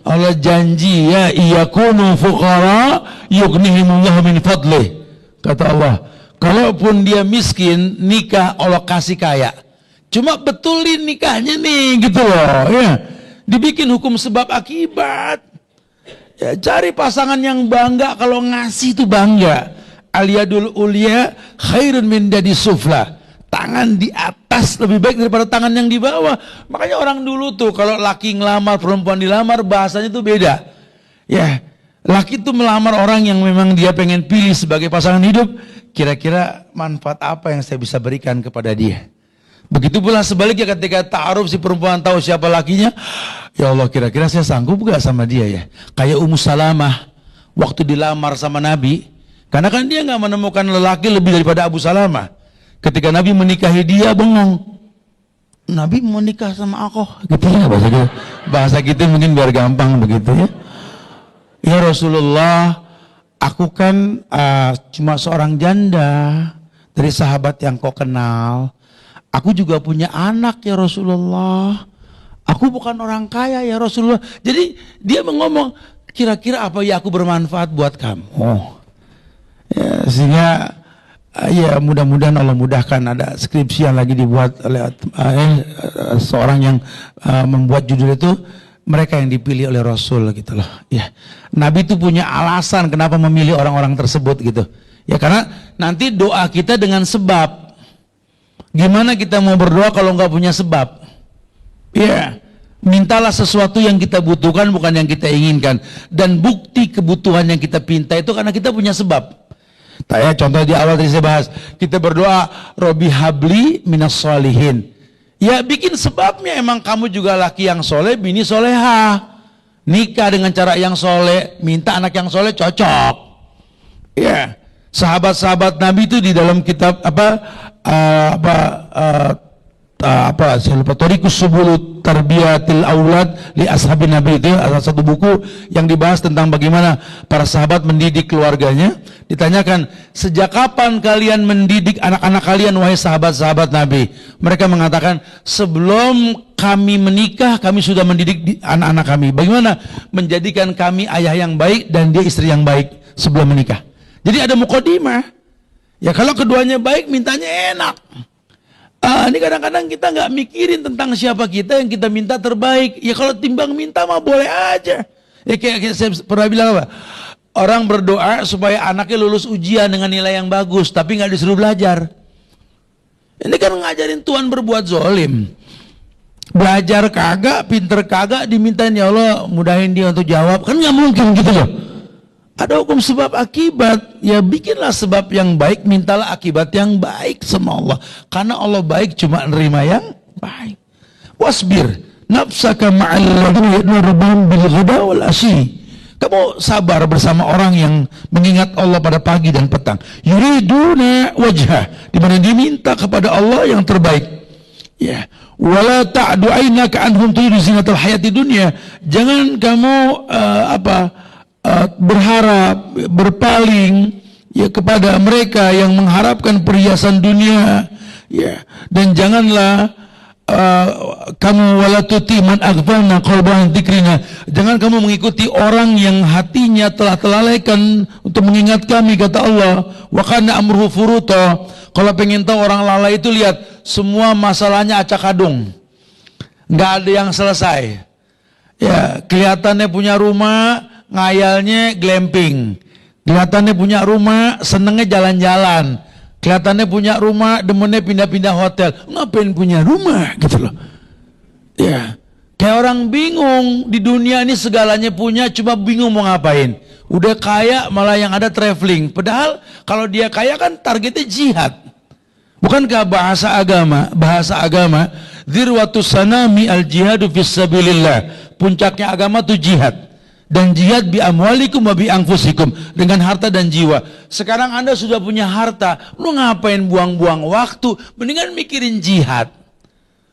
Speaker 1: Allah janji ya iyakunu fuqara yughnihimullah min fadlih. Kata Allah, kalaupun dia miskin, nikah Allah kasih kaya. Cuma betulin nikahnya nih gitu loh ya. Dibikin hukum sebab akibat. Ya, cari pasangan yang bangga, kalau ngasih itu bangga. Aliyadul ulia khairun min dadi sufla. Tangan di atas lebih baik daripada tangan yang di bawah. Makanya orang dulu tuh kalau laki ngelamar, perempuan dilamar, bahasanya tuh beda. Ya, laki tuh melamar orang yang memang dia pengen pilih sebagai pasangan hidup. Kira-kira manfaat apa yang saya bisa berikan kepada dia? Begitu pula sebaliknya ketika ta'aruf si perempuan tahu siapa lakinya. Ya Allah, kira-kira saya sanggup gak sama dia ya? Kayak Ummu Salamah waktu dilamar sama Nabi. Karena kan dia gak menemukan lelaki lebih daripada Abu Salamah. Ketika Nabi menikahi dia, bengong. Nabi mau nikah sama aku, gitu ya bahasa kita mungkin biar gampang begitu ya. Ya Rasulullah, aku kan cuma seorang janda dari sahabat yang kau kenal. Aku juga punya anak ya Rasulullah. Aku bukan orang kaya ya Rasulullah. Jadi dia ngomong, kira-kira apa ya aku bermanfaat buat kamu? Ya, sehingga ya mudah-mudahan Allah mudahkan. Ada skripsi yang lagi dibuat oleh seorang yang membuat judul itu, mereka yang dipilih oleh Rasul gitu loh. Ya, Nabi itu punya alasan kenapa memilih orang-orang tersebut gitu. Ya karena nanti doa kita dengan sebab. Gimana kita mau berdoa kalau nggak punya sebab? Ya, mintalah sesuatu yang kita butuhkan, bukan yang kita inginkan. Dan bukti kebutuhan yang kita pinta itu karena kita punya sebab. Contoh di awal tadi saya bahas, kita berdoa Robbi habli minas sholihin. Ya bikin sebabnya, emang kamu juga laki yang soleh, bini soleha. Nikah dengan cara yang soleh, minta anak yang soleh, cocok. Ya, sahabat-sahabat Nabi itu di dalam kitab saya lupa, Thariqus Subul Tarbiyatil Aulad li Ashabin Nabi, itu ada satu buku yang dibahas tentang bagaimana para sahabat mendidik keluarganya. Ditanyakan, sejak kapan kalian mendidik anak-anak kalian wahai sahabat-sahabat Nabi? Mereka mengatakan, sebelum kami menikah kami sudah mendidik anak-anak kami bagaimana menjadikan kami ayah yang baik dan dia istri yang baik sebelum menikah. Jadi ada mukadimah. Ya kalau keduanya baik mintanya enak. Ini kadang-kadang kita nggak mikirin tentang siapa kita, yang kita minta terbaik. Ya kalau timbang minta mah boleh aja. Ya kayak saya pernah bilang apa? Orang berdoa supaya anaknya lulus ujian dengan nilai yang bagus, tapi nggak disuruh belajar. Ini kan ngajarin Tuhan berbuat zolim. Belajar kagak, pinter kagak, dimintain ya Allah mudahin dia untuk jawab. Kan nggak mungkin gitu loh. Ada hukum sebab akibat, ya bikinlah sebab yang baik, mintalah akibat yang baik sama Allah. Karena Allah baik cuma nerima yang baik. Wasbir nafsaka ma'al ladzina yad'una rabbahum bil ghada wal ashi. Kamu sabar bersama orang yang mengingat Allah pada pagi dan petang. Yuriduna wajhah, di mana diminta kepada Allah yang terbaik. Ya, wala ta'du ainaka anhum turidu zinatal hayati dunya. Jangan kamu berharap, berpaling ya kepada mereka yang mengharapkan perhiasan dunia, ya. Dan janganlah kamu wala tuti man aghfalna qalban dzikrina. Jangan kamu mengikuti orang yang hatinya telah telalaikan untuk mengingat kami, kata Allah. Wa kana amruhu furuta. Kalau pengen tahu orang lalai itu, lihat semua masalahnya acak adung, nggak ada yang selesai. Ya, kelihatannya punya rumah, ngayalnya glamping. Kelihatannya punya rumah, senengnya jalan-jalan. Kelihatannya punya rumah, demennya pindah-pindah hotel. Ngapain punya rumah gitu loh. Ya, kayak orang bingung, di dunia ini segalanya punya, cuma bingung mau ngapain. Udah kaya malah yang ada traveling. Padahal kalau dia kaya kan targetnya jihad. Bukankah bahasa agama dzirwatus sanami al jihadu fisabilillah. Puncaknya agama itu jihad. Dan jihad bi amwalikum wa bi anfusikum, dengan harta dan jiwa. Sekarang Anda sudah punya harta, lu ngapain buang-buang waktu? Mendingan mikirin jihad.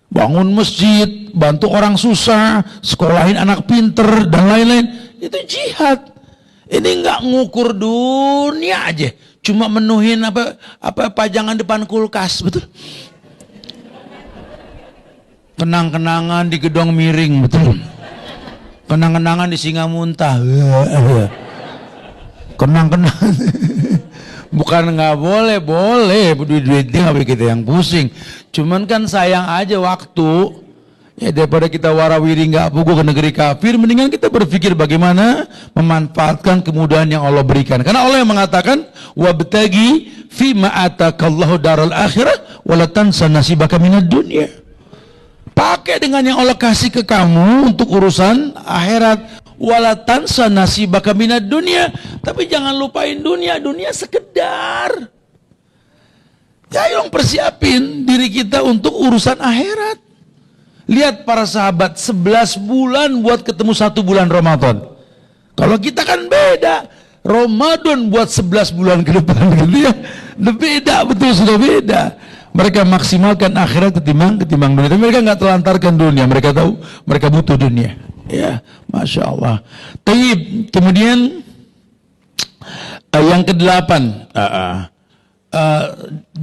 Speaker 1: Bangun masjid, bantu orang susah, sekolahin anak pinter dan lain-lain. Itu jihad. Ini nggak ngukur dunia aja, cuma menuhin pajangan depan kulkas, betul? Kenang-kenangan di gedong miring, betul? Kenang-kenangan di singa muntah. Kenang-kenangan. Bukan nggak boleh, boleh. Duit-duitnya nggak kita yang pusing. Cuman kan sayang aja waktu. Ya daripada kita warawiri nggak pugu ke negeri kafir, mendingan kita berpikir bagaimana memanfaatkan kemudahan yang Allah berikan. Karena Allah yang mengatakan, wabtagi fima atakallahu daral akhirah wala tansa nasibaka minad dunya. Pakai dengan yang Allah kasih ke kamu untuk urusan akhirat. Wala tansa nasibaka minad dunya. Tapi jangan lupain dunia. Dunia sekedar. Ya yuk persiapin diri kita untuk urusan akhirat. Lihat para sahabat 11 bulan buat ketemu 1 bulan Ramadan. Kalau kita kan beda. Ramadan buat 11 bulan ke depan gitu ya. Beda, betul, sudah beda. Mereka maksimalkan akhirat ketimbang dunia. Tapi mereka nggak telantarkan dunia. Mereka tahu mereka butuh dunia. Ya, Masya Allah. Taib. Kemudian yang ke-8,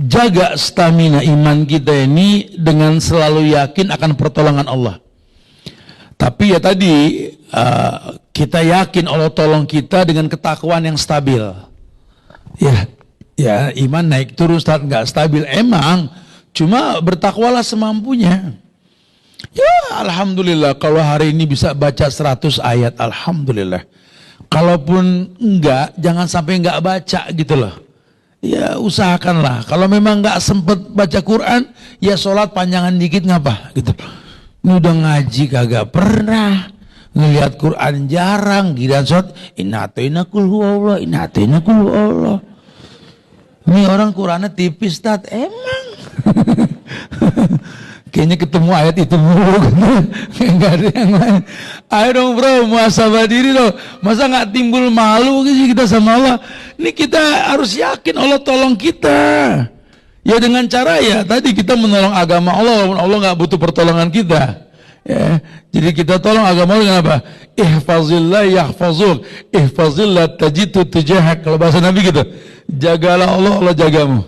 Speaker 1: jaga stamina iman kita ini dengan selalu yakin akan pertolongan Allah. Tapi ya tadi kita yakin Allah tolong kita dengan ketakwaan yang stabil. Ya iman naik turun, nggak stabil emang. Cuma bertakwalah semampunya. Ya alhamdulillah kalau hari ini bisa baca 100 ayat, alhamdulillah. Kalaupun enggak, jangan sampai enggak baca gitu loh. Ya usahakanlah. Kalau memang nggak sempet baca Quran, ya sholat panjangan dikit ngapa gitu. Ini udah ngaji kagak pernah, ngelihat Quran jarang, giliran sholat inna atainakul huwallah, inna atainakul huwallah. Ini orang Qurannya tipis tat, emang. Kayaknya ketemu ayat itu mulu. Nggak ada yang lain. Ayo dong bro, muhasabah diri dong. Masa nggak timbul malu sih kita sama Allah? Ini kita harus yakin Allah tolong kita. Ya dengan cara ya tadi kita menolong agama Allah, walaupun Allah nggak butuh pertolongan kita. Ya, jadi kita tolong agama Allah dengan apa? Ihfazillah yahfazuk, ihfazillah tajidu tujahak. Kalau bahasa Nabi gitu, jagalah Allah, Allah jagamu.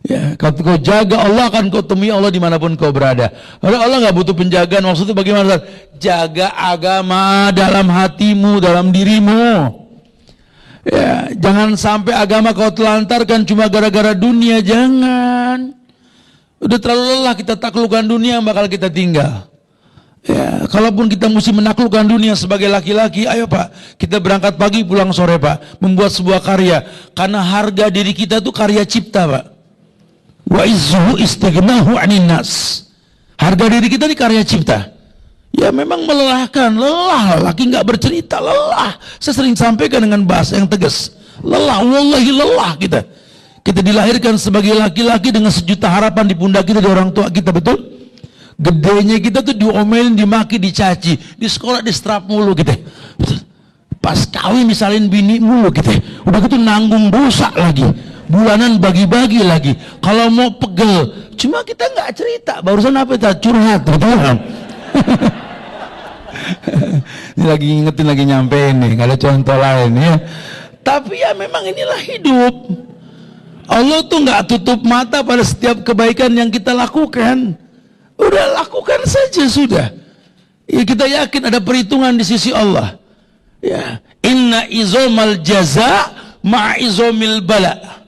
Speaker 1: Ya, kalau kau jaga Allah akan kau temui Allah dimanapun kau berada. Allah nggak butuh penjagaan. Maksudnya bagaimana? Jaga agama dalam hatimu, dalam dirimu. Ya, jangan sampai agama kau telantarkan cuma gara-gara dunia, jangan. Udah terlalu lelah kita taklukkan dunia, bakal kita tinggal. Ya, kalaupun kita mesti menaklukkan dunia sebagai laki-laki, ayo Pak, kita berangkat pagi pulang sore Pak, membuat sebuah karya. Karena harga diri kita itu karya cipta Pak. Wa izzuhu istighnahu 'anin nas. Harga diri kita ini karya cipta. Ya memang melelahkan, lelah, laki nggak bercerita, lelah. Saya sering sampaikan dengan bahasa yang tegas, lelah, wallahi lelah kita. Kita dilahirkan sebagai laki-laki dengan sejuta harapan di pundak kita, di orang tua kita, betul? Gedenya kita tuh diomelin, dimaki, dicaci, di sekolah di strap mulu kita. Pas kawin misalin bini mulu kita, udah gitu nanggung dosa lagi, bulanan bagi-bagi lagi. Kalau mau pegel, cuma kita nggak cerita, barusan apa kita curhat, betul? Ini lagi ngingetin, lagi nyampein nih, gak ada contoh lain ya. Tapi ya memang inilah hidup. Allah tuh gak tutup mata pada setiap kebaikan yang kita lakukan. Udah lakukan saja sudah. Ya, kita yakin ada perhitungan di sisi Allah. Ya, inna izomal jaza ma'izomil bala.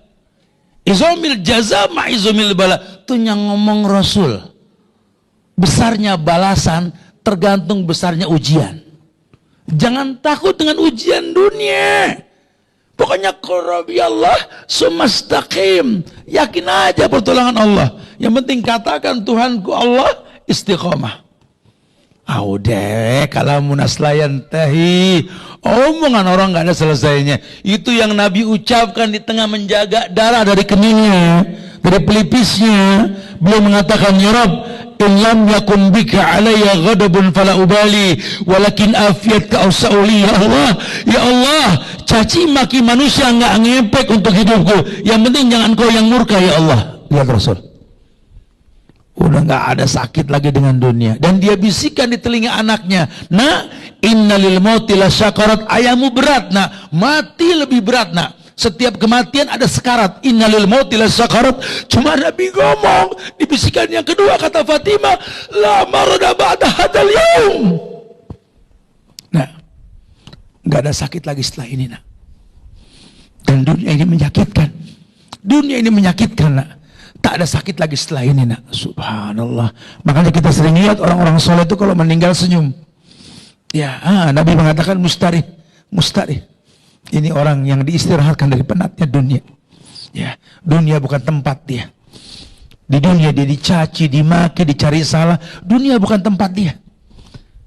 Speaker 1: Izomil jaza ma'izomil bala. Itu yang ngomong Rasul. Besarnya balasan tergantung besarnya ujian. Jangan takut dengan ujian dunia. Pokoknya qurabi Allah sumastaqim. Yakin aja pertolongan Allah. Yang penting katakan Tuhanku Allah istiqomah. Udah, kalau munaslayan tahi. Omongan orang nggak ada selesainya. Itu yang Nabi ucapkan di tengah menjaga darah dari keningnya, dari pelipisnya. Beliau mengatakan, ya Rabb, in lam yakun bika alayya ghadabun fala ubali walakin afiatka ausa'uli. Ya Allah, ya Allah, caci maki manusia nggak ngepek untuk hidupku, yang penting jangan kau yang murka ya Allah. Lihat Rasul, udah nggak ada sakit lagi dengan dunia. Dan dia bisikan di telinga anaknya, nah innalil mauti lasyakarat, ayamu berat nak, mati lebih berat nak. Setiap kematian ada sekarat. Innalil mauti lasyakarat. Cuma Nabi ngomong di bisikan yang kedua, kata Fatimah, la marada ba'da hadzal yaum. Nah, nggak ada sakit lagi setelah ini nak. Dan dunia ini menyakitkan. Dunia ini menyakitkan nak. Tak ada sakit lagi setelah ini nak. Subhanallah. Makanya kita sering lihat orang-orang soleh itu kalau meninggal senyum. Ya, Nabi mengatakan mustarih, mustarih. Ini orang yang diistirahatkan dari penatnya dunia. Ya, dunia bukan tempat dia. Di dunia dia dicaci, dimaki, dicari salah. Dunia bukan tempat dia.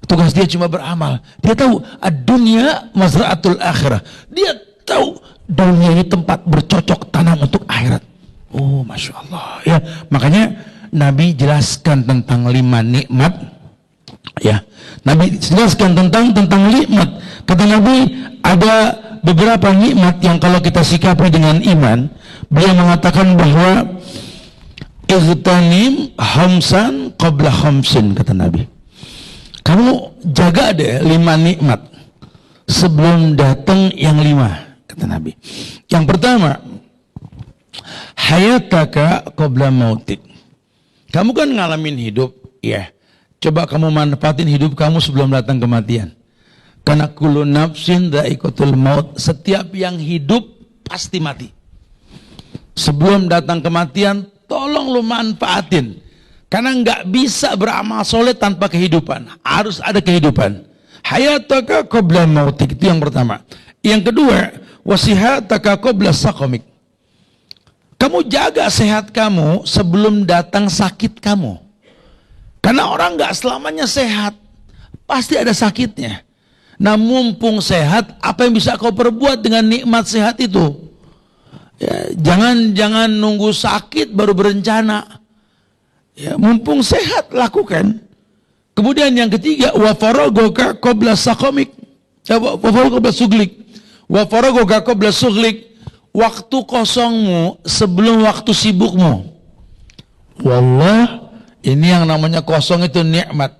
Speaker 1: Tugas dia cuma beramal. Dia tahu ad-dunya mazra'atul akhirah. Dia tahu dunia ini tempat bercocok tanam untuk akhirat. Oh, masya Allah. Ya, makanya Nabi jelaskan tentang 5 nikmat. Ya, Nabi jelaskan tentang nikmat. Kata Nabi, ada beberapa nikmat yang kalau kita sikapi dengan iman. Beliau mengatakan bahwa ightanim khamsan qabla khamsin, kata Nabi. Kamu jaga deh 5 nikmat sebelum datang yang 5, kata Nabi. Yang pertama, hayataka qabla mautik. Kamu kan ngalamin hidup, ya. Coba kamu manfaatin hidup kamu sebelum datang kematian. Karena kullu nafsin dha'iqatul maut, setiap yang hidup pasti mati. Sebelum datang kematian, tolong lu manfaatin. Karena nggak bisa beramal soleh tanpa kehidupan. Harus ada kehidupan. Hayataka qabla mautik, itu yang pertama. Yang kedua, wasihataka qabla saqamik. Kamu jaga sehat kamu sebelum datang sakit kamu. Karena orang nggak selamanya sehat, pasti ada sakitnya. Nah, mumpung sehat, apa yang bisa kau perbuat dengan nikmat sehat itu? Ya, jangan nunggu sakit baru berencana. Ya, mumpung sehat lakukan. Kemudian yang ketiga, wa faragoka qabla saqamik. Wa faragoka qabla suglik. Wa faragoka qabla suglik. Waktu kosongmu sebelum waktu sibukmu. Wallah, ini yang namanya kosong itu nikmat.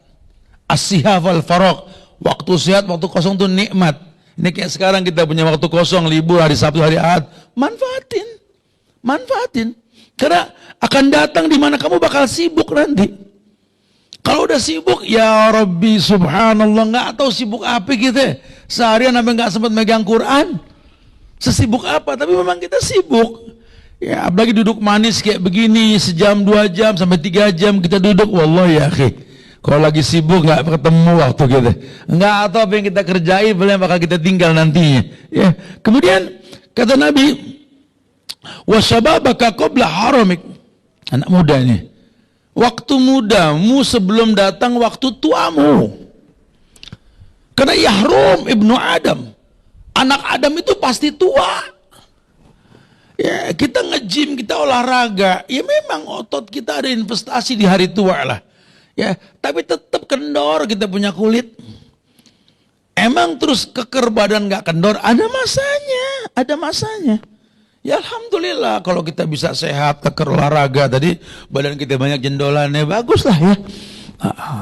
Speaker 1: As-siha wal faraq. Waktu sehat, waktu kosong itu nikmat. Ini kayak sekarang kita punya waktu kosong, libur, hari Sabtu, hari Ahad. Manfaatin. Karena akan datang di mana kamu bakal sibuk nanti. Kalau udah sibuk, ya Rabbi subhanallah, nggak tahu sibuk apa kita. Seharian sampai nggak sempat megang Quran. Sesibuk apa? Tapi memang kita sibuk. Ya, apalagi duduk manis kayak begini, sejam, 2 jam, sampai 3 jam kita duduk. Wallahi ya akhi, kalau lagi sibuk nggak ketemu waktu kita. Nggak tahu apa yang kita kerjain, yang bakal kita tinggal nantinya. Ya. Kemudian kata Nabi, wasyababaka qabla haramik. Anak muda ini, waktu mudamu sebelum datang waktu tuamu. Karena yahrum ibnu Adam, anak Adam itu pasti tua. Ya, kita nge-gym, kita olahraga, ya memang otot kita ada investasi di hari tua lah. Ya, tapi tetap kendor kita punya kulit. Emang terus keker badan nggak kendor? Ada masanya. Ya alhamdulillah kalau kita bisa sehat, keker olahraga, tadi badan kita banyak jendolannya, bagus lah ya.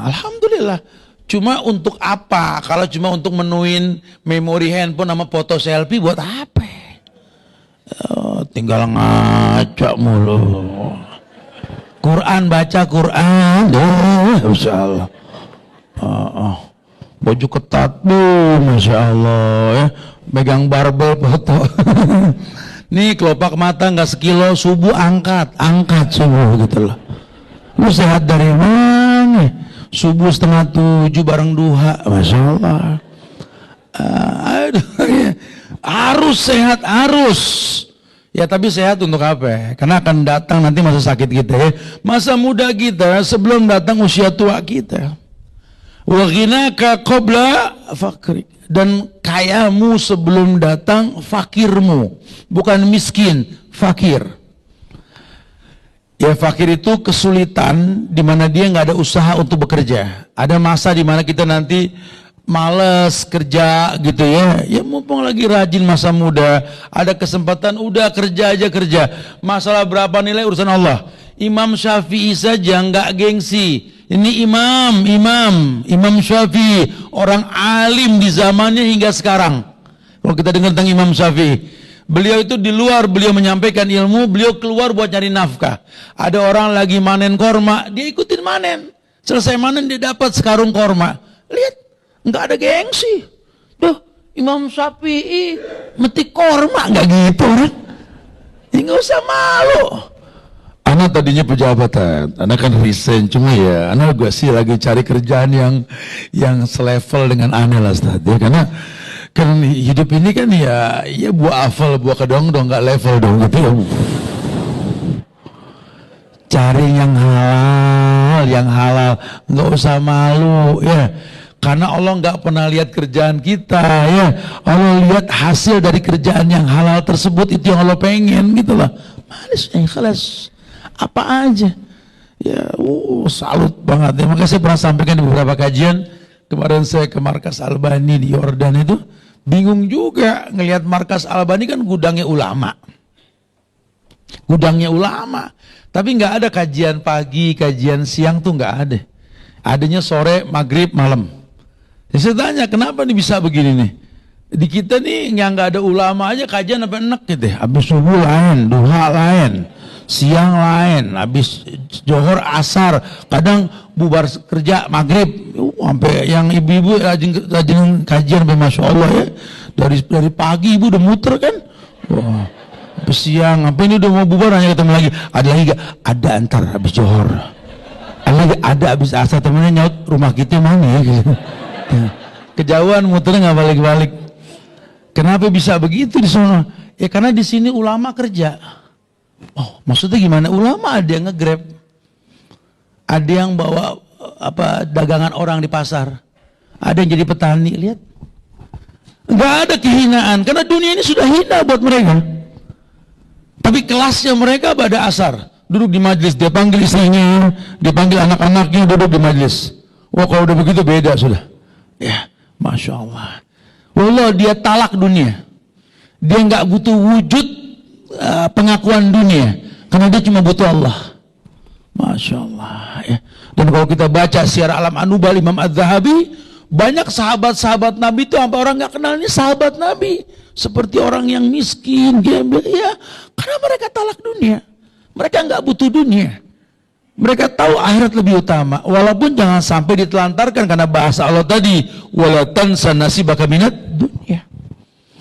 Speaker 1: Alhamdulillah. Cuma untuk apa? Kalau cuma untuk menuin memori handphone sama foto selfie, buat apa? Tinggal ngaca mulu. Quran, baca Quran, Masya Allah. Baju ketat, Masya Allah ya. Megang barbel foto. Nih kelopak mata nggak sekilo, subuh angkat subuh gitu loh. Lu sehat dari mana? Subuh 6:30 bareng duha, Masya Allah. Harus sehat, harus. Ya tapi sehat untuk apa? Karena akan datang nanti masa sakit kita ya. Masa muda kita sebelum datang usia tua kita. Wa ghinaka qabla fakrik. Dan kayamu sebelum datang fakirmu. Bukan miskin, fakir. Ya fakir itu kesulitan di mana dia nggak ada usaha untuk bekerja. Ada masa di mana kita nanti males kerja gitu ya. Ya mumpung lagi rajin masa muda, ada kesempatan udah kerja aja kerja. Masalah berapa nilai urusan Allah. Imam Syafi'i saja nggak gengsi. Ini Imam Syafi'i, orang alim di zamannya hingga sekarang. Kalau kita dengar tentang Imam Syafi'i, beliau itu di luar, beliau menyampaikan ilmu, beliau keluar buat nyari nafkah. Ada orang lagi manen korma, dia ikutin manen. Selesai manen dia dapat sekarung korma. Lihat, nggak ada gengsi. Tuh, Imam Syafi'i metik korma, nggak gitu orang. Nggak usah malu. Anak tadinya pejabat, anak kan resign, cuma ya anak gue sih lagi cari kerjaan yang selevel dengan aneh lah Ustaz ya, karena kan hidup ini kan ya buah afal, buah kedong-dong, nggak level dong gitu ya. Cari yang halal, nggak usah malu ya. Karena Allah nggak pernah lihat kerjaan kita ya. Allah lihat hasil dari kerjaan yang halal tersebut, itu yang Allah pengen gitu lah. Manis ikhlas. Apa aja ya, salut banget ya. Makanya saya pernah sampaikan di beberapa kajian. Kemarin saya ke markas Albani di Yordan itu, bingung juga ngelihat markas Albani kan gudangnya ulama, tapi nggak ada kajian pagi, kajian siang tuh nggak ada, adanya sore, maghrib, malam. Ya, saya tanya kenapa nih bisa begini nih. Di kita nih yang nggak ada ulama aja kajian sampai enak gitu ya. Habis subuh lain, duha lain, siang lain, habis johor asar, kadang bubar kerja maghrib, sampai yang ibu-ibu rajin kajian, sampai Masya Allah ya, dari pagi ibu udah muter kan, wah, sampai siang, apa ini udah mau bubar, hanya ketemu lagi, ada lagi gak? Ada antar habis johor, ada habis asar, temennya nyaut rumah kita mana ya, gitu. Kejauhan muternya nggak balik-balik. Kenapa bisa begitu di sana? Ya karena di sini ulama kerja. Oh, maksudnya gimana? Ulama ada yang nge-grab, ada yang bawa dagangan orang di pasar, ada yang jadi petani. Lihat, nggak ada kehinaan karena dunia ini sudah hina buat mereka. Tapi kelasnya mereka pada asar, duduk di majelis, dia panggil istrinya, dia panggil anak-anaknya duduk di majelis. Wah, kalau udah begitu beda sudah. Ya, Masya Allah. Wallah, dia talak dunia. Dia nggak butuh wujud pengakuan dunia, karena dia cuma butuh Allah. Masya Allah. Ya. Dan kalau kita baca Syiar Alam An-Nubal Imam Az-Zahabi, banyak sahabat-sahabat Nabi itu sampai orang nggak kenal ini sahabat Nabi, seperti orang yang miskin, gembel, ya, karena mereka talak dunia. Mereka nggak butuh dunia. Mereka tahu akhirat lebih utama. Walaupun jangan sampai ditelantarkan karena bahasa Allah tadi, wala tansa nasibaka minad dunya.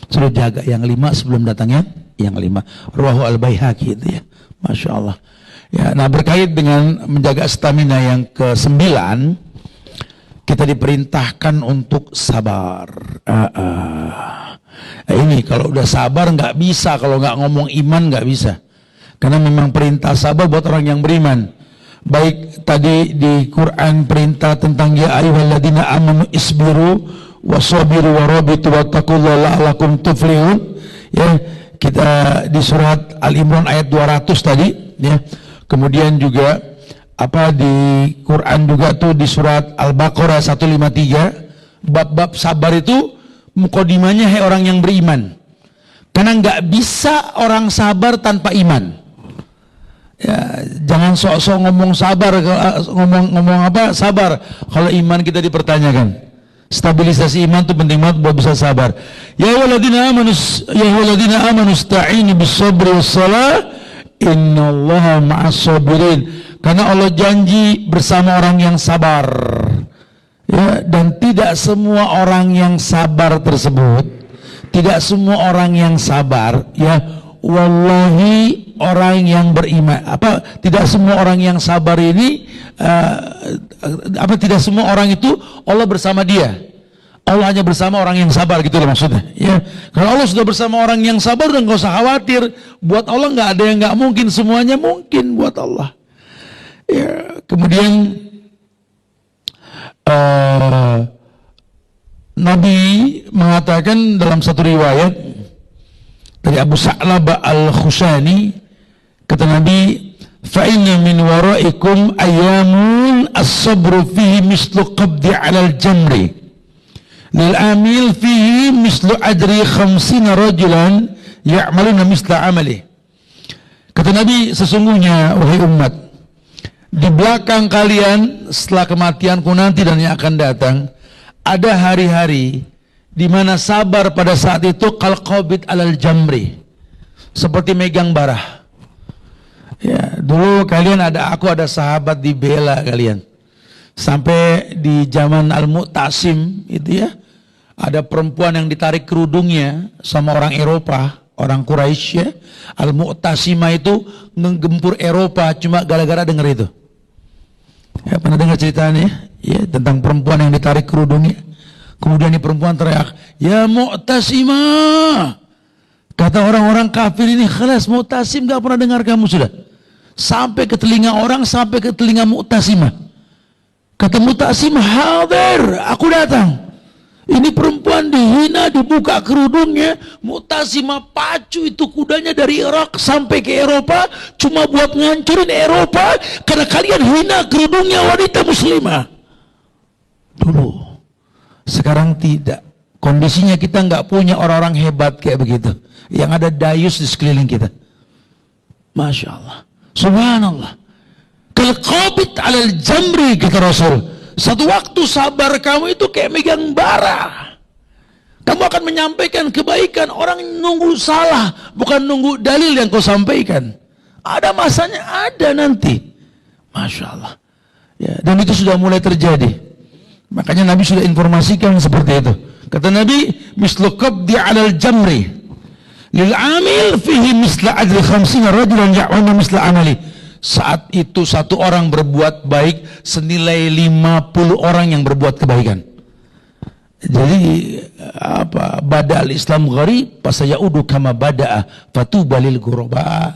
Speaker 1: Suruh jaga yang 5 sebelum datangnya yang 5. Rawahu Al-Baihaqi itu ya. Masya Allah. Ya, nah berkait dengan menjaga stamina yang ke-9, kita diperintahkan untuk sabar. Ini kalau udah sabar nggak bisa, kalau nggak ngomong iman nggak bisa. Karena memang perintah sabar buat orang yang beriman. Baik tadi di Quran perintah tentang ya ayyuhalladzina amanu isbiru wasabiru warabitu wattaqullaha la'allakum tuflihun. Ya, kita di surat Al-Imran ayat 200 tadi, ya. Kemudian juga di Quran juga tuh di surat Al-Baqarah 153, bab-bab sabar itu mukadimahnya hai orang yang beriman. Karena nggak bisa orang sabar tanpa iman. Ya, jangan sok-sok ngomong sabar, ngomong apa sabar kalau iman kita dipertanyakan. Stabilisasi iman itu penting banget buat bisa sabar. Ya ayyuhalladzina amanu ista'inu bis-sabri was-salah innallaha ma'as-sabirin. Karena Allah janji bersama orang yang sabar. Ya, dan tidak semua orang yang sabar tersebut, tidak semua orang yang sabar, ya, wallahi orang yang beriman, tidak semua orang yang sabar ini, tidak semua orang itu Allah bersama dia. Allah hanya bersama orang yang sabar, gitu loh maksudnya. Ya, kalau Allah sudah bersama orang yang sabar, dan nggak usah khawatir. Buat Allah nggak ada yang nggak mungkin, semuanya mungkin buat Allah. Ya, kemudian Nabi mengatakan dalam satu riwayat dari Abu Sa'labah Al-Khushani, kata Nabi, fa inna min waraikum ayyamun as-sabru fihi mislu qabdi 'alal jamri lil amil fihi mislu ajri 50 rajulan ya'maluna misla amali. Kata Nabi, sesungguhnya wahai umat, di belakang kalian setelah kematianku nanti dan yang akan datang, ada hari-hari di mana sabar pada saat itu kal qabid 'alal jamri, seperti megang bara. Ya, dulu aku ada sahabat di bela kalian. Sampai di zaman Al-Mu'tasim itu ya, ada perempuan yang ditarik kerudungnya sama orang Eropa, orang Quraisy ya. Al-Mu'tasimah itu menggempur Eropa cuma gara-gara denger itu. Ya, pernah dengar ceritanya ya, tentang perempuan yang ditarik kerudungnya. Kemudian ini perempuan teriak, "Ya Mu'tasimah." Kata orang-orang kafir ini, "Khalas, Mu'tasim gak pernah dengar kamu sudah." Sampai ke telinga orang, sampai ke telinga Mu'tasimah. Kata Mu'tasimah, "Hadir, aku datang." Ini perempuan dihina, dibuka kerudungnya. Mu'tasimah pacu itu kudanya dari Irak sampai ke Eropa, cuma buat ngancurin Eropa, karena kalian hina kerudungnya wanita muslimah. Dulu. Sekarang tidak. Kondisinya kita nggak punya orang-orang hebat kayak begitu, yang ada dayus di sekeliling kita. Masya Allah, subhanallah. Kal qabid 'alal jamri, kata Rasul. Satu waktu sabar kamu itu kayak megang bara. Kamu akan menyampaikan kebaikan, orang nunggu salah, bukan nunggu dalil yang kau sampaikan. Ada masanya, ada nanti. Masya Allah. Ya, dan itu sudah mulai terjadi. Makanya Nabi sudah informasikan seperti itu. Kata Nabi, mislu qabdi 'alal jamri lil amil fihi misla ajri 50 rajulan ya'maluna misla amali. Saat itu satu orang berbuat baik senilai 50 orang yang berbuat kebaikan. Jadi badal Islam gharib fasayaudu kama bada'a fatuba lil ghuraba.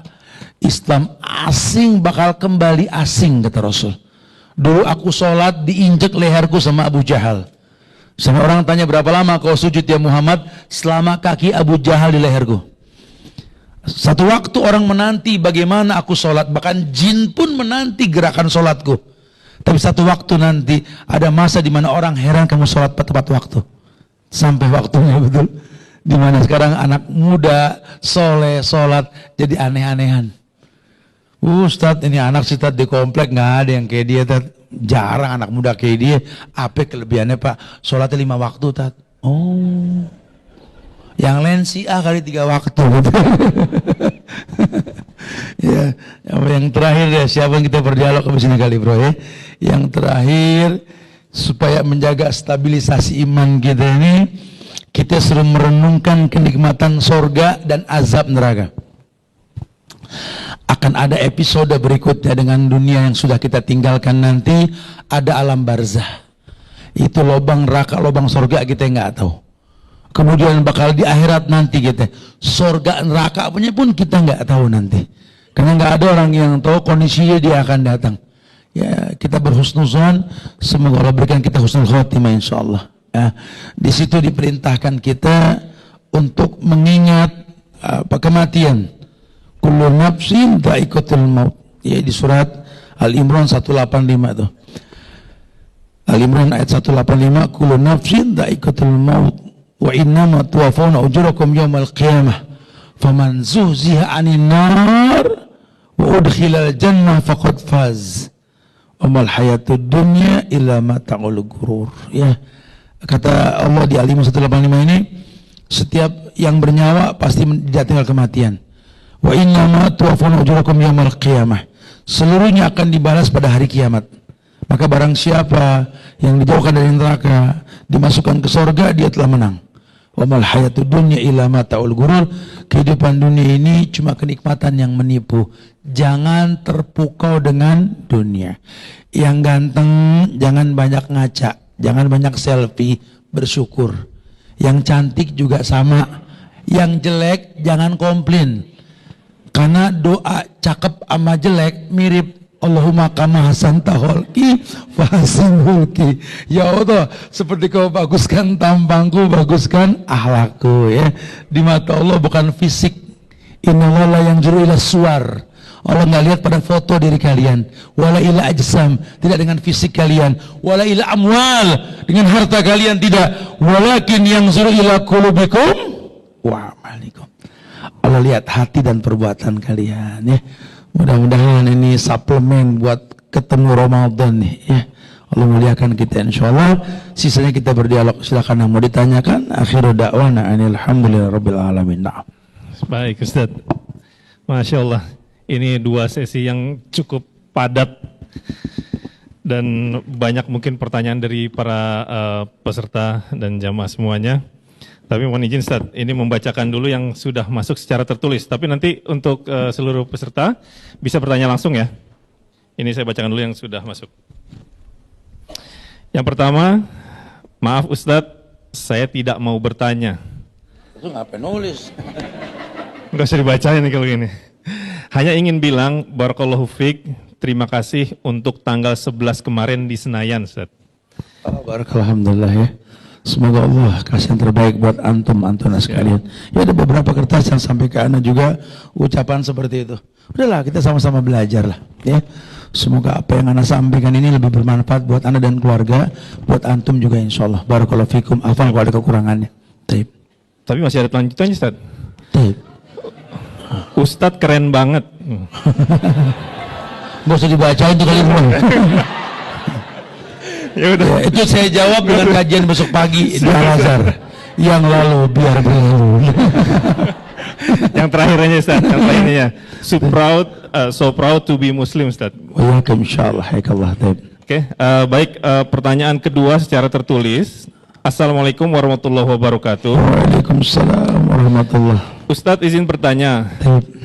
Speaker 1: Islam asing bakal kembali asing, kata Rasul. Dulu aku sholat diinjek leherku sama Abu Jahal. Sama orang tanya, berapa lama kau sujud ya Muhammad? Selama kaki Abu Jahal di leherku. Satu waktu orang menanti bagaimana aku sholat, bahkan jin pun menanti gerakan sholatku. Tapi satu waktu nanti ada masa di mana orang heran kamu sholat tepat waktu. Sampai waktunya betul. Di mana sekarang anak muda soleh sholat jadi aneh-anehan. Ustadz, ini anak sih di komplek nggak ada yang kayak dia, Tat. Jarang anak muda kayak dia. Apa kelebihannya Pak? Sholatnya 5 waktu, Tat. Oh, yang lain sih kali 3 waktu. Ya, yang terakhir ya, siapa yang kita berdialog ke sini kali bro ya? Yang terakhir, supaya menjaga stabilisasi iman kita ini, kita suruh merenungkan kenikmatan sorga dan azab neraka. Akan ada episode berikutnya dengan dunia yang sudah kita tinggalkan nanti, ada alam barzah. Itu lubang neraka, lubang sorga kita nggak tahu. Kemudian bakal di akhirat nanti kita, sorga neraka punya pun kita nggak tahu nanti. Karena nggak ada orang yang tahu kondisinya dia akan datang. Ya, kita berhusnuzon, semoga Allah berikan kita husnul khotimah insyaallah. Ya, di situ diperintahkan kita untuk mengingat kematian. Kullu nafsin dha'iqatul maut. Ya, di surat Al-Imran 185 tuh. Al-Imran ayat 185, kullu nafsin dha'iqatul maut wa innama tuwaffawna ujurakum yaumal qiyamah. Faman zuhziha 'anil nar wa udkhilal jannah faqad faz. Amal hayatud dunya illa mata'ul ghurur. Ya, kata Allah di Al-Imran 185 ini, setiap yang bernyawa pasti didatangkan kematian. Wa innama tuwaffawna ujurakum yaumal qiyamah. Seluruhnya akan dibalas pada hari kiamat. Maka barang siapa yang dijauhkan dari neraka, dimasukkan ke surga, dia telah menang. Wa mal hayatud dunya illa mata'ul ghurur. Kehidupan dunia ini cuma kenikmatan yang menipu. Jangan terpukau dengan dunia. Yang ganteng jangan banyak ngaca, jangan banyak selfie, bersyukur. Yang cantik juga sama. Yang jelek jangan komplain. Karena doa cakep sama jelek mirip. Allahumma kama hasan taholki fahasin hulki. Ya Allah, seperti kau baguskan tampangku, baguskan akhlakku ya. Di mata Allah bukan fisik. Innallaha la yanzuru ila suwar. Allah nggak lihat pada foto diri kalian. Wala ila ajsam, tidak dengan fisik kalian. Wala ila amwal, dengan harta kalian tidak. Walakin yanzuru ila qulubikum wa amalikum. Allah lihat hati dan perbuatan kalian ya. Mudah-mudahan ini suplemen buat ketemu Ramadan nih ya. Allah muliakan kita insyaallah. Sisanya kita berdialog, silakan yang mau ditanyakan. Akhiru da'wana alhamdulillahirabbil alamin. Nah.
Speaker 2: Baik Ustaz. Masya Allah. Ini 2 sesi yang cukup padat dan banyak mungkin pertanyaan dari para peserta dan jamaah semuanya. Tapi mohon izin Ustaz, ini membacakan dulu yang sudah masuk secara tertulis. Tapi nanti untuk seluruh peserta bisa bertanya langsung ya. Ini saya bacakan dulu yang sudah masuk. Yang pertama, maaf Ustaz, saya tidak mau bertanya.
Speaker 1: Itu ngapain nulis?
Speaker 2: Enggak usah dibacain nih kalau gini. Hanya ingin bilang, barakallahu fiik, terima kasih untuk tanggal 11 kemarin di Senayan Ustaz.
Speaker 1: Oh, barakallahu, alhamdulillah ya. Semoga Allah kasih yang terbaik buat antum-antuna sekalian. Ya ada beberapa kertas yang sampai ke ana juga ucapan seperti itu. Udahlah kita sama-sama belajar lah ya. Semoga apa yang ana sampaikan ini lebih bermanfaat buat ana dan keluarga, buat antum juga insyaallah. Barakallahu fikum. Afwan kalau ada kekurangannya. Taib.
Speaker 2: Tapi masih ada lanjutannya Ustaz.
Speaker 1: Taib.
Speaker 2: Ustadz keren banget.
Speaker 1: Nggak usah dibacain tuh kali bro. Ya udah, ya, itu saya jawab dengan kajian besok pagi di Al-Azhar. Yang lalu biar berlalu.
Speaker 2: Yang terakhirnya Ustaz, yang terakhirnya. So proud to be Muslim Ustaz.
Speaker 1: Welcome insyaallah.
Speaker 2: Oke, baik, pertanyaan kedua secara tertulis. Assalamualaikum warahmatullahi wabarakatuh.
Speaker 1: Waalaikumsalam warahmatullahi.
Speaker 2: Ustadz izin bertanya,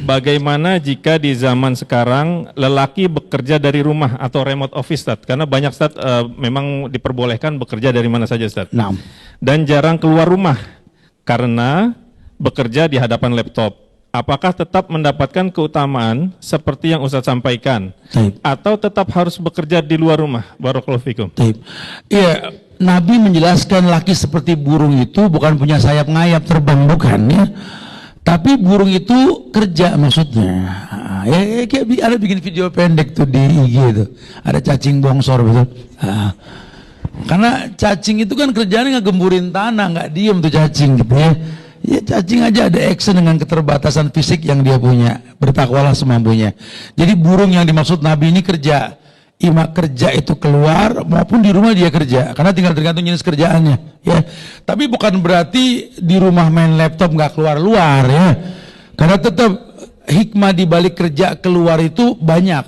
Speaker 2: bagaimana jika di zaman sekarang lelaki bekerja dari rumah atau remote office Ustadz? Karena banyak Ustadz memang diperbolehkan bekerja dari mana saja Ustadz.
Speaker 1: Nah.
Speaker 2: Dan jarang keluar rumah karena bekerja di hadapan laptop. Apakah tetap mendapatkan keutamaan seperti yang Ustadz sampaikan? Atau tetap harus bekerja di luar rumah? Barakallahu fikum.
Speaker 1: Iya, Nabi menjelaskan laki seperti burung itu bukan punya sayap ngayap terbang, bukan ya. Tapi burung itu kerja maksudnya. Kayak ada bikin video pendek tuh di IG itu. Ada cacing bongsor betul. Karena cacing itu kan kerjanya ngegemburin tanah, nggak diem tuh cacing gitu ya. Ya cacing aja ada action dengan keterbatasan fisik yang dia punya. Bertakwalah semampunya. Jadi burung yang dimaksud Nabi ini kerja. Ima kerja itu keluar maupun di rumah dia kerja. Karena tinggal tergantung jenis kerjaannya. Ya. Tapi bukan berarti di rumah main laptop nggak keluar-luar ya. Karena tetap hikmah di balik kerja keluar itu banyak.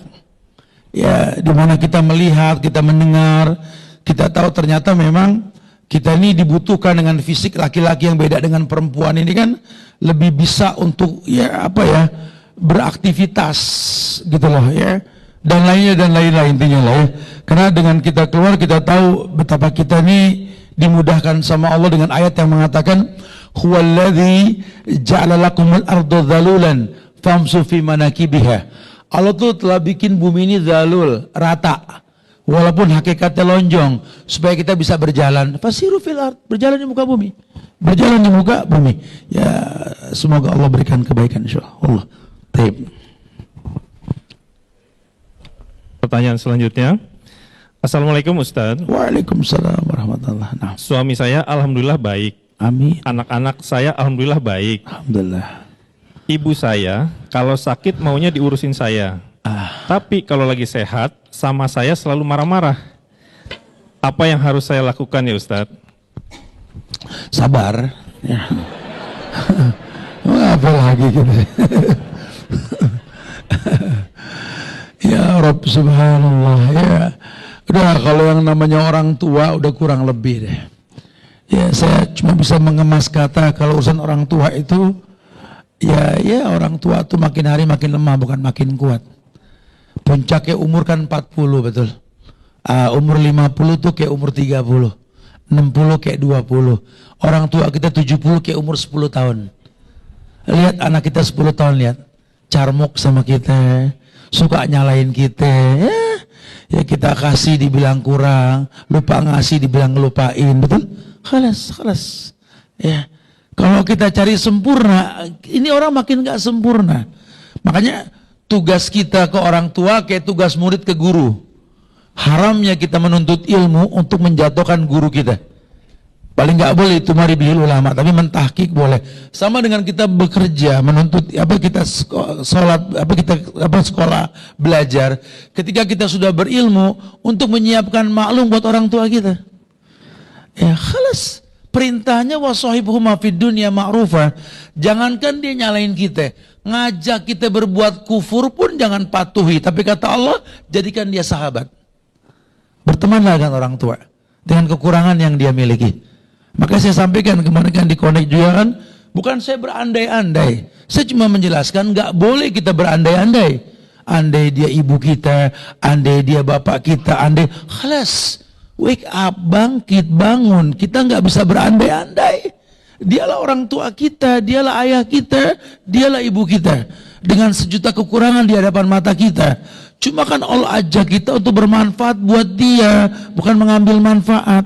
Speaker 1: Ya, di mana kita melihat, kita mendengar, kita tahu ternyata memang kita ini dibutuhkan dengan fisik laki-laki yang beda dengan perempuan ini kan lebih bisa untuk ya apa ya beraktivitas gitu loh ya dan lainnya intinya lah ya. Karena dengan kita keluar kita tahu betapa kita ini dimudahkan sama Allah dengan ayat yang mengatakan huwallazi ja'ala lakumul arda dhalulan famsu fi manakibiha. Allah tuh telah bikin bumi ini dzalul, rata. Walaupun hakikatnya lonjong, supaya kita bisa berjalan. Fasiru fil ard, berjalan di muka bumi. Berjalan di muka bumi. Ya, semoga Allah berikan kebaikan insyaallah. Baik.
Speaker 2: Pertanyaan selanjutnya. Assalamualaikum Ustaz.
Speaker 1: Waalaikumsalam warahmatullahi wabarakatuh. Nah.
Speaker 2: Suami saya alhamdulillah baik.
Speaker 1: Amin.
Speaker 2: Anak-anak saya alhamdulillah baik.
Speaker 1: Alhamdulillah.
Speaker 2: Ibu saya kalau sakit maunya diurusin saya. Tapi kalau lagi sehat sama saya selalu marah-marah. Apa yang harus saya lakukan ya Ustadz?
Speaker 1: Sabar. Ya. Apa lagi gitu. Ya Rabb subhanallah ya. Udah kalau yang namanya orang tua udah kurang lebih deh. Ya saya cuma bisa mengemas kata kalau urusan orang tua itu ya orang tua tuh makin hari makin lemah bukan makin kuat. Puncaknya umur kan 40 betul. Umur 50 tuh kayak umur 30. 60 kayak 20. Orang tua kita 70 kayak umur 10 tahun. Lihat anak kita 10 tahun lihat. Carmuk sama kita. Suka nyalain kita. Ya kita kasih dibilang kurang. Lupa ngasih dibilang ngelupain. Betul? Khalas. Ya. Kalau kita cari sempurna. Ini orang makin gak sempurna. Makanya tugas kita ke orang tua kayak tugas murid ke guru. Haramnya kita menuntut ilmu untuk menjatuhkan guru kita. Paling nggak boleh itu mari bihil ulama, tapi mentahkik boleh. Sama dengan kita bekerja, menuntut kita sekolah belajar. Ketika kita sudah berilmu untuk menyiapkan maklum buat orang tua kita. Ya khalas. Perintahnya wasahibhuma fid dunya ma'rufa. Jangankan dia nyalain kita, ngajak kita berbuat kufur pun jangan patuhi. Tapi kata Allah, jadikan dia sahabat. Bertemanlah dengan orang tua dengan kekurangan yang dia miliki. Maka saya sampaikan kemarin kan di Connect juga kan, bukan saya berandai-andai. Saya cuma menjelaskan nggak boleh kita berandai-andai. Andai dia ibu kita, andai dia bapak kita, andai khalas. Wake up, bangkit, bangun. Kita nggak bisa berandai-andai. Dialah orang tua kita, dialah ayah kita, dialah ibu kita. Dengan sejuta kekurangan di hadapan mata kita. Cuma kan Allah ajak kita untuk bermanfaat buat dia, bukan mengambil manfaat.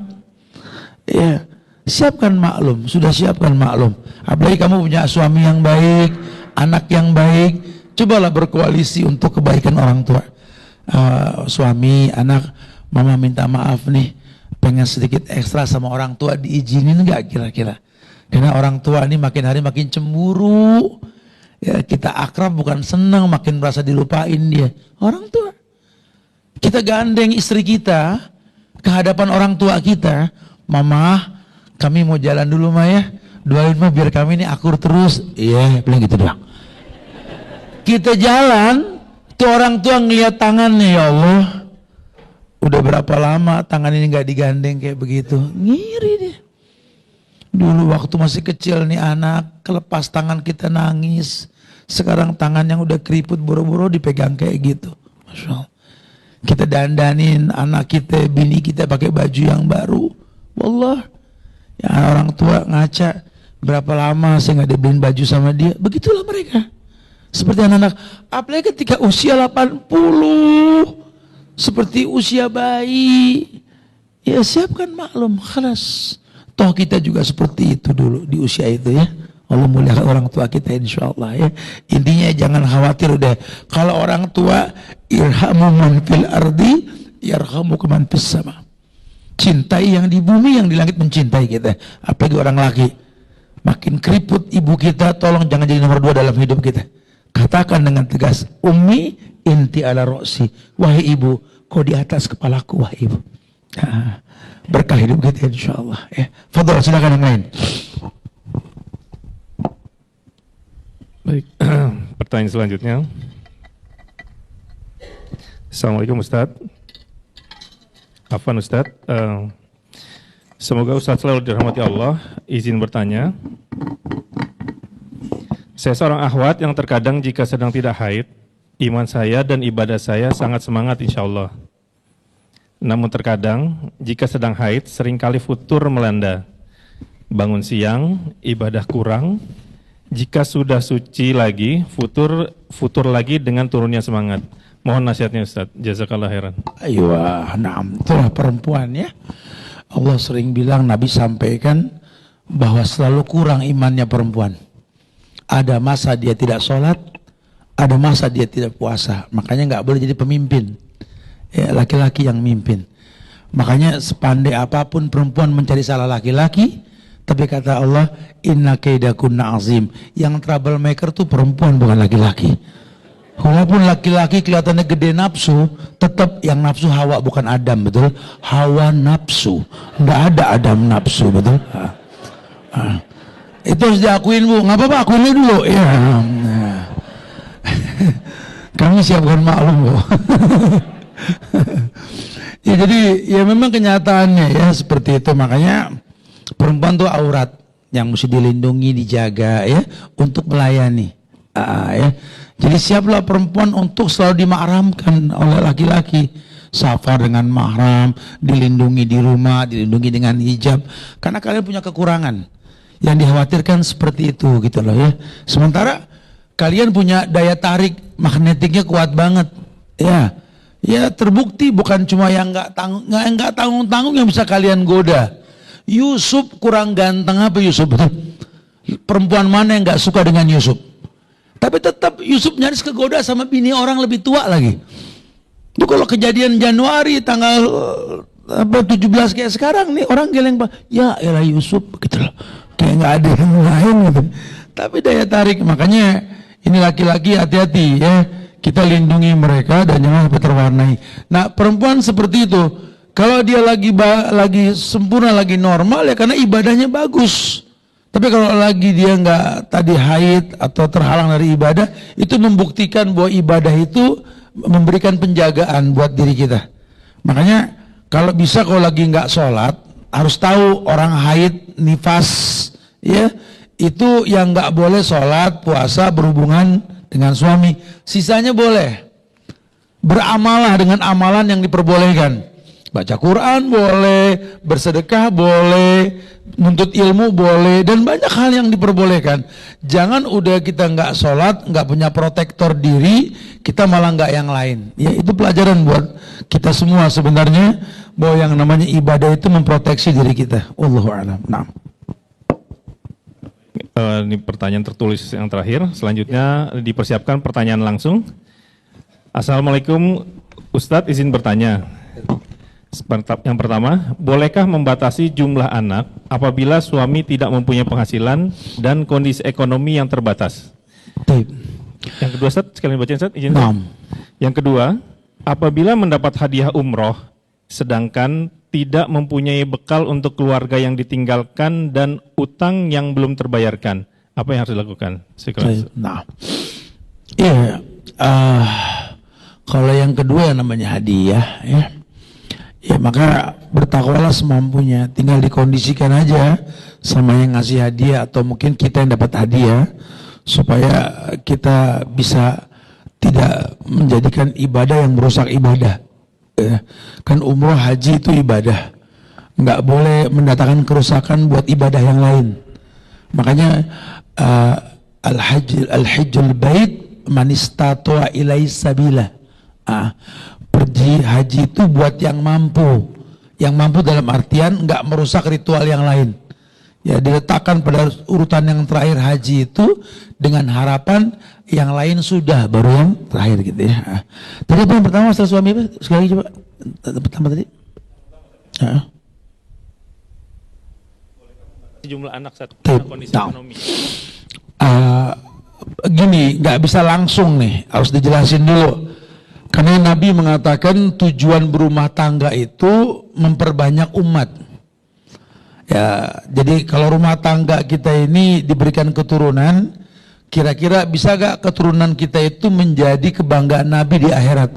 Speaker 1: Ya, siapkan maklum, sudah siapkan maklum. Apalagi kamu punya suami yang baik, anak yang baik, cobalah berkoalisi untuk kebaikan orang tua. Suami, anak, mama minta maaf nih, pengen sedikit ekstra sama orang tua, diizinin nggak kira-kira? Karena orang tua ini makin hari makin cemburu. Ya, kita akrab bukan senang, makin merasa dilupain dia. Orang tua. Kita gandeng istri kita ke hadapan orang tua kita. Mama, kami mau jalan dulu Ma ya. Doain Ma biar kami ini akur terus. Iya, bilang gitu doang. Kita jalan, tuh orang tua ngeliat tangannya, ya Allah. Udah berapa lama tangan ini gak digandeng kayak begitu. Ngiri dia. Dulu waktu masih kecil nih anak, kelepas tangan kita nangis. Sekarang tangan yang udah keriput boro-boro dipegang kayak gitu. Masya Allah. Kita dandanin anak kita, bini kita pakai baju yang baru. Wallah. Ya orang tua ngaca, berapa lama saya gak dibeliin baju sama dia. Begitulah mereka. Seperti anak-anak. Apalagi ketika usia 80. Seperti usia bayi. Ya siapkan maklum, khalas. Toh kita juga seperti itu dulu di usia itu ya. Allah muliakan orang tua kita insya Allah ya. Intinya jangan khawatir udah. Kalau orang tua, irhamu man fil ardi yarhamukum man fis sama. Cintai yang di bumi, yang di langit mencintai kita. Apalagi orang laki. Makin keriput ibu kita, tolong jangan jadi nomor 2 dalam hidup kita. Katakan dengan tegas, Ummi inti ala roksi. Wahai ibu, kau di atas kepalaku, wahai ibu. Nah, berkah hidup kita insya Allah ya. Fadol, silakan yang lain.
Speaker 2: Baik, pertanyaan selanjutnya. Assalamualaikum Ustadz. Afwan Ustadz. Semoga Ustadz selalu dirahmati Allah. Izin bertanya. Saya seorang akhwat yang terkadang jika sedang tidak haid, iman saya dan ibadah saya sangat semangat insya Allah. Namun terkadang jika sedang haid seringkali futur melanda. Bangun siang, ibadah kurang. Jika sudah suci lagi, futur lagi dengan turunnya semangat. Mohon nasihatnya Ustaz. Jazakallah khairan.
Speaker 1: Ayo, naam, itulah perempuan ya. Allah sering bilang, Nabi sampaikan bahwa selalu kurang imannya perempuan. Ada masa dia tidak sholat, ada masa dia tidak puasa. Makanya nggak boleh jadi pemimpin. Ya, laki-laki yang mimpin. Makanya sepandai apapun perempuan mencari salah laki-laki, tapi kata Allah, inna kaidakunna azim. Yang troublemaker tuh perempuan, bukan laki-laki. Walaupun laki-laki kelihatannya gede nafsu, tetap yang nafsu Hawa bukan Adam, betul? Hawa nafsu, nggak ada Adam nafsu, betul? Itu harus diakuin Bu, nggak apa-apa akuinnya dulu. Ya, kami siapkan maklum Bu. Ya jadi ya memang kenyataannya ya seperti itu, makanya perempuan tuh aurat yang mesti dilindungi, dijaga ya untuk melayani. Ya. Jadi siaplah perempuan untuk selalu dimahramkan oleh laki-laki. Safar dengan mahram, dilindungi di rumah, dilindungi dengan hijab. Karena kalian punya kekurangan. Yang dikhawatirkan seperti itu gitu loh ya. Sementara kalian punya daya tarik magnetiknya kuat banget. Ya. Ya terbukti bukan cuma yang nggak tanggung-tanggung yang bisa kalian goda. Yusuf kurang ganteng apa Yusuf? Perempuan mana yang nggak suka dengan Yusuf? Tapi tetap Yusuf nyaris kegoda sama bini orang lebih tua lagi. Itu kalau kejadian Januari tanggal 17 kayak sekarang nih orang geleng, ya elah Yusuf gitu loh. Kayak nggak ada yang lain gitu. Tapi daya tarik, makanya ini laki-laki hati-hati ya. Kita lindungi mereka dan jangan sampai terwarnai. Nah perempuan seperti itu, kalau dia lagi sempurna, lagi normal ya karena ibadahnya bagus. Tapi kalau lagi dia nggak tadi haid atau terhalang dari ibadah, itu membuktikan bahwa ibadah itu memberikan penjagaan buat diri kita. Makanya kalau bisa kalau lagi nggak sholat, harus tahu orang haid, nifas, ya itu yang nggak boleh sholat, puasa, berhubungan dengan suami. Sisanya boleh. Beramalah dengan amalan yang diperbolehkan. Baca Quran boleh, bersedekah boleh, nuntut ilmu boleh, dan banyak hal yang diperbolehkan. Jangan udah kita nggak sholat, nggak punya protektor diri, kita malah nggak yang lain. Ya itu pelajaran buat kita semua sebenarnya, bahwa yang namanya ibadah itu memproteksi diri kita. Wallahu a'lam. Nah.
Speaker 2: Ini pertanyaan tertulis yang terakhir. Selanjutnya dipersiapkan pertanyaan langsung. Assalamualaikum Ustadz, izin bertanya. Yang pertama, bolehkah membatasi jumlah anak apabila suami tidak mempunyai penghasilan dan kondisi ekonomi yang terbatas? Yang kedua, Ustaz, sekalian bacain Ustaz, izin. Yang kedua, apabila mendapat hadiah umroh sedangkan tidak mempunyai bekal untuk keluarga yang ditinggalkan dan utang yang belum terbayarkan, apa yang harus dilakukan?
Speaker 1: Kalau yang kedua yang namanya hadiah ya maka bertakwalah semampunya, tinggal dikondisikan aja sama yang ngasih hadiah atau mungkin kita yang dapat hadiah supaya kita bisa tidak menjadikan ibadah yang merusak ibadah. Kan umroh haji itu ibadah, nggak boleh mendatangkan kerusakan buat ibadah yang lain. Makanya al-hajjul bait man istata'a ilaihi sabila. Pergi haji itu buat yang mampu dalam artian nggak merusak ritual yang lain. Ya, diletakkan pada urutan yang terakhir haji itu dengan harapan yang lain sudah, baru yang terakhir gitu ya. Tadi apa yang pertama setelah suami apa? Sekali lagi coba. Pertama tadi.
Speaker 2: Jumlah anak saat kondisi
Speaker 1: Nah.
Speaker 2: ekonomi.
Speaker 1: Gini, nggak bisa langsung nih, harus dijelasin dulu. Karena Nabi mengatakan tujuan berumah tangga itu memperbanyak umat. Ya, jadi kalau rumah tangga kita ini diberikan keturunan, kira-kira bisa gak keturunan kita itu menjadi kebanggaan Nabi di akhirat?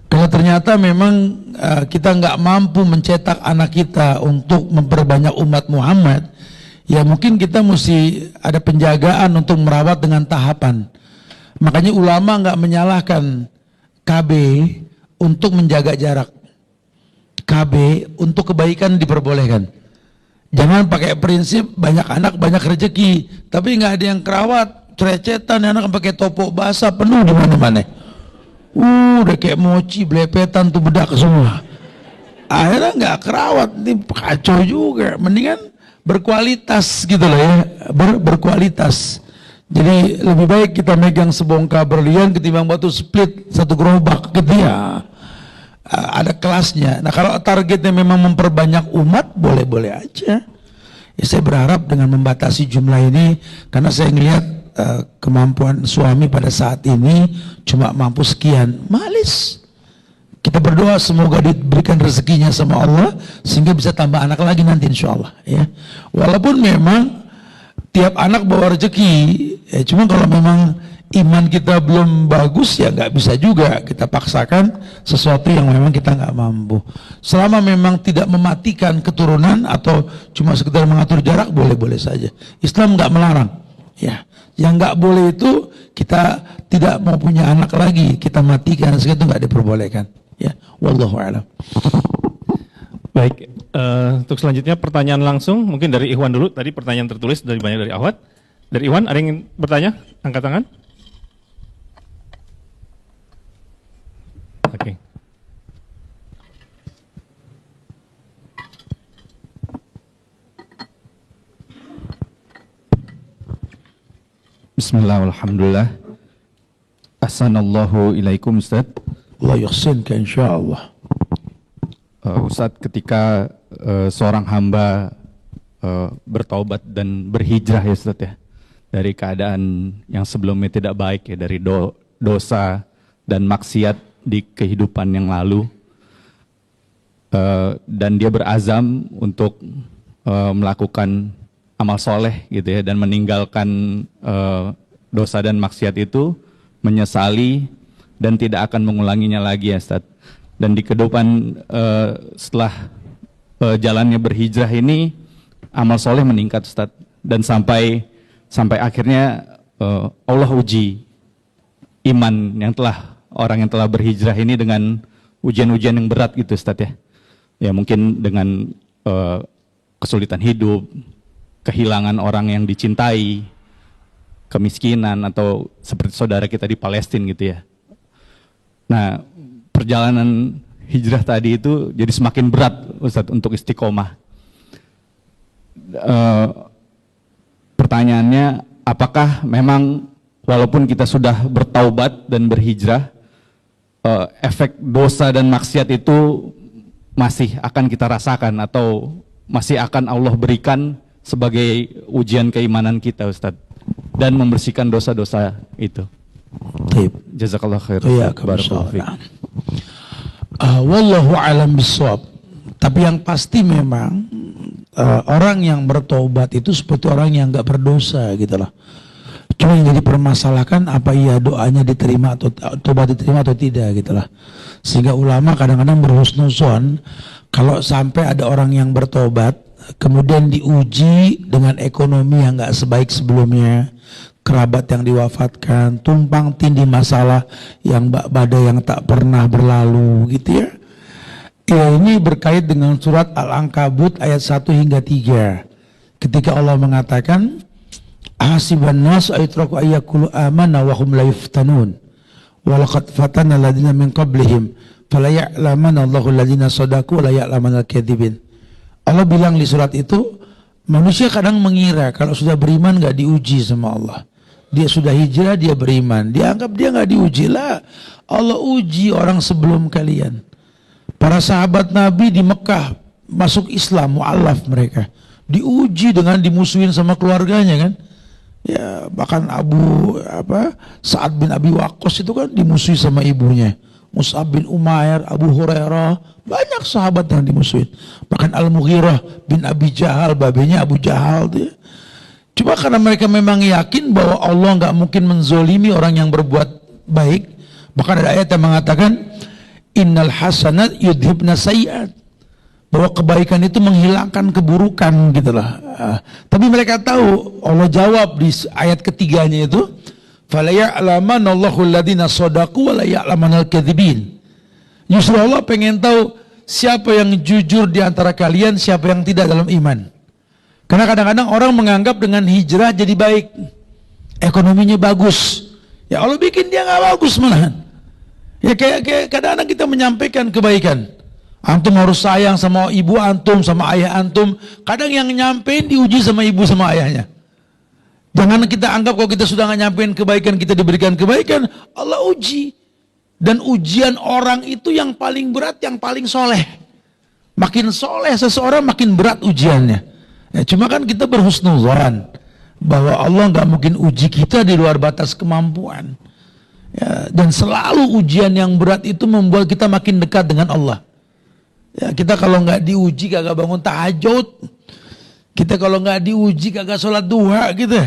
Speaker 1: Kalau ternyata memang kita nggak mampu mencetak anak kita untuk memperbanyak umat Muhammad, ya mungkin kita mesti ada penjagaan untuk merawat dengan tahapan. Makanya ulama nggak menyalahkan KB untuk menjaga jarak. KB untuk kebaikan diperbolehkan. Jangan pakai prinsip banyak anak banyak rezeki, tapi nggak ada yang kerawat, cerecetan, anak pakai topok basah penuh di mana-mana. Udah kayak mochi, belepetan tuh bedak semua. Akhirnya nggak kerawat, ini kacau juga. Mendingan berkualitas gitu loh ya, berkualitas. Jadi lebih baik kita megang sebongkah berlian ketimbang batu split satu gerobak gitu ya. Ada kelasnya. Nah kalau targetnya memang memperbanyak umat, boleh-boleh aja. Ya, saya berharap dengan membatasi jumlah ini, karena saya ngelihat kemampuan suami pada saat ini cuma mampu sekian, malis. Kita berdoa semoga diberikan rezekinya sama Allah sehingga bisa tambah anak lagi nanti insya Allah. Ya. Walaupun memang tiap anak bawa rezeki, ya, cuma kalau memang iman kita belum bagus ya nggak bisa juga kita paksakan sesuatu yang memang kita nggak mampu. Selama memang tidak mematikan keturunan atau cuma sekedar mengatur jarak, boleh-boleh saja. Islam nggak melarang. Ya, yang nggak boleh itu kita tidak mau punya anak lagi, kita matikan, itu nggak diperbolehkan. Ya, wallahu a'lam.
Speaker 2: Baik, untuk selanjutnya pertanyaan langsung mungkin dari Ikhwan dulu. Tadi pertanyaan tertulis dari banyak dari Ahwat. Dari Ikhwan, ada yang ingin bertanya? Angkat tangan. Oke.
Speaker 3: Bismillah, alhamdulillah. Ahsanallahu ilaikum Ustaz.
Speaker 1: Allah yuhsinka insyaallah.
Speaker 3: Ustaz, ketika seorang hamba bertaubat dan berhijrah ya Ustaz ya, dari keadaan yang sebelumnya tidak baik ya, dari dosa dan maksiat di kehidupan yang lalu, dan dia berazam untuk melakukan amal soleh gitu ya, dan meninggalkan dosa dan maksiat itu, menyesali dan tidak akan mengulanginya lagi ya Ustaz. Dan di kehidupan setelah jalannya berhijrah ini, amal soleh meningkat Ustaz, dan sampai akhirnya Allah uji iman orang yang telah berhijrah ini dengan ujian-ujian yang berat gitu Ustaz ya. Ya mungkin dengan kesulitan hidup, kehilangan orang yang dicintai, kemiskinan, atau seperti saudara kita di Palestina gitu ya. Nah, perjalanan hijrah tadi itu jadi semakin berat Ustaz untuk istiqomah. Pertanyaannya, apakah memang walaupun kita sudah bertaubat dan berhijrah, efek dosa dan maksiat itu masih akan kita rasakan atau masih akan Allah berikan sebagai ujian keimanan kita Ustaz, dan membersihkan dosa-dosa itu? Jazakallah khair.
Speaker 1: Iya, wallahu alam bisawab. Tapi yang pasti memang orang yang bertobat itu seperti orang yang nggak berdosa gitu loh. Cuma yang jadi permasalahkan apa iya doanya diterima atau tobat diterima atau tidak gitu lah. Sehingga ulama kadang-kadang berhusnuzon kalau sampai ada orang yang bertobat kemudian diuji dengan ekonomi yang nggak sebaik sebelumnya, kerabat yang diwafatkan, tumpang tindih masalah yang badai yang tak pernah berlalu gitu ya. Ya, ini berkait dengan surat Al-Ankabut ayat 1 hingga 3. Ketika Allah mengatakan, "Ahasiban nas aytraku ayyakulu amana wa hum la yuftanun. Wa laqad fatana alladziina min qablihim, fala ya'lamanna Allahu alladziina shadaqu wa la ya'lamanna al-kadzibin." Allah bilang di surat itu, Manusia kadang mengira kalau sudah beriman nggak diuji sama Allah. Dia sudah hijrah, dia beriman. Dia anggap dia nggak diuji lah. Allah uji orang sebelum kalian. Para sahabat Nabi di Mekah masuk Islam, mu'alaf mereka. Diuji dengan dimusuhin sama keluarganya kan. Ya bahkan Sa'ad bin Abi Waqqas itu kan dimusuhi sama ibunya. Mus'ab bin Umair, Abu Hurairah, banyak sahabat yang dimusuhin. Bahkan Al-Mughirah bin Abi Jahal, babenya Abu Jahal tuh ya. Cuma karena mereka memang yakin bahwa Allah nggak mungkin menzolimi orang yang berbuat baik. Bahkan ada ayat yang mengatakan innal hasanat yudhibna sayyi'at, bahwa kebaikan itu menghilangkan keburukan gitulah. Tapi mereka tahu, Allah jawab di ayat ketiganya itu, fala ya'lamanallahu alladhina shadaqu wa la ya'lamanal kadzibin. Justru Allah pengen tahu siapa yang jujur di antara kalian, siapa yang tidak dalam iman. Karena kadang-kadang orang menganggap dengan hijrah jadi baik, ekonominya bagus. Ya Allah bikin dia nggak bagus malahan. Ya kayak kadang-kadang kita menyampaikan kebaikan. Antum harus sayang sama ibu antum, sama ayah antum. Kadang yang nyampein diuji sama ibu sama ayahnya. Jangan kita anggap kalau kita sudah nggak nyampein kebaikan, kita diberikan kebaikan, Allah uji. Dan ujian orang itu yang paling berat, yang paling soleh. Makin soleh seseorang, makin berat ujiannya. Ya, cuma kan kita berhusnuzon bahwa Allah nggak mungkin uji kita di luar batas kemampuan. Ya, dan selalu ujian yang berat itu membuat kita makin dekat dengan Allah. Ya, kita kalau nggak diuji kagak bangun tahajud, kita kalau nggak diuji kagak sholat duha gitu.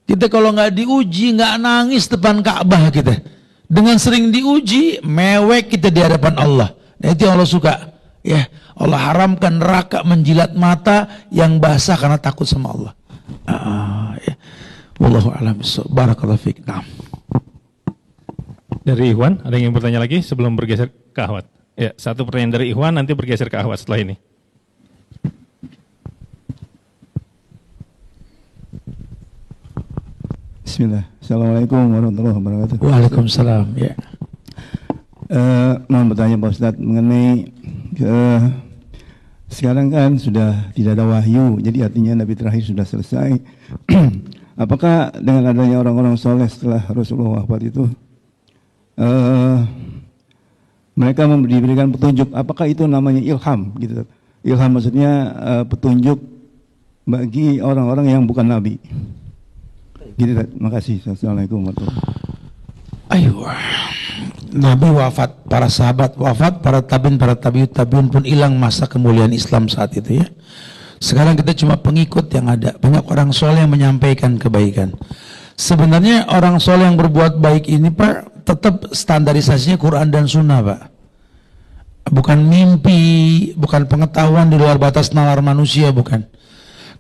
Speaker 1: Kita kalau nggak diuji nggak nangis depan Ka'bah kita. Dengan sering diuji mewek kita di hadapan Allah. Nah, itu yang Allah suka. Ya, Allah haramkan neraka menjilat mata yang basah karena takut sama Allah. Ya. Wallahu a'lam bishawab. Barakallahu fiik. Naam.
Speaker 2: Dari Ikhwan, ada yang bertanya lagi sebelum bergeser ke Ahwat? Ya, satu pertanyaan dari Ikhwan, nanti bergeser ke Ahwat setelah ini.
Speaker 4: Bismillah. Assalamualaikum warahmatullahi wabarakatuh.
Speaker 1: Waalaikumsalam. Ya.
Speaker 4: Mohon bertanya Pak Ustadz mengenai sekarang kan sudah tidak ada wahyu, jadi artinya Nabi terakhir sudah selesai. Apakah dengan adanya orang-orang soleh setelah Rasulullah wafat itu mereka diberikan petunjuk? Apakah itu namanya ilham? Gitu. Ilham maksudnya petunjuk bagi orang-orang yang bukan Nabi. Gitu. Terima kasih. Assalamualaikum warahmatullahi wabarakatuh.
Speaker 1: Ayo. Nabi wafat, para sahabat wafat, para tabi'in pun hilang masa kemuliaan Islam saat itu ya. Sekarang kita cuma pengikut yang ada. Banyak orang soleh yang menyampaikan kebaikan. Sebenarnya orang soleh yang berbuat baik ini Pak, tetap standarisasinya Quran dan Sunnah Pak. Bukan mimpi, bukan pengetahuan di luar batas nalar manusia, bukan.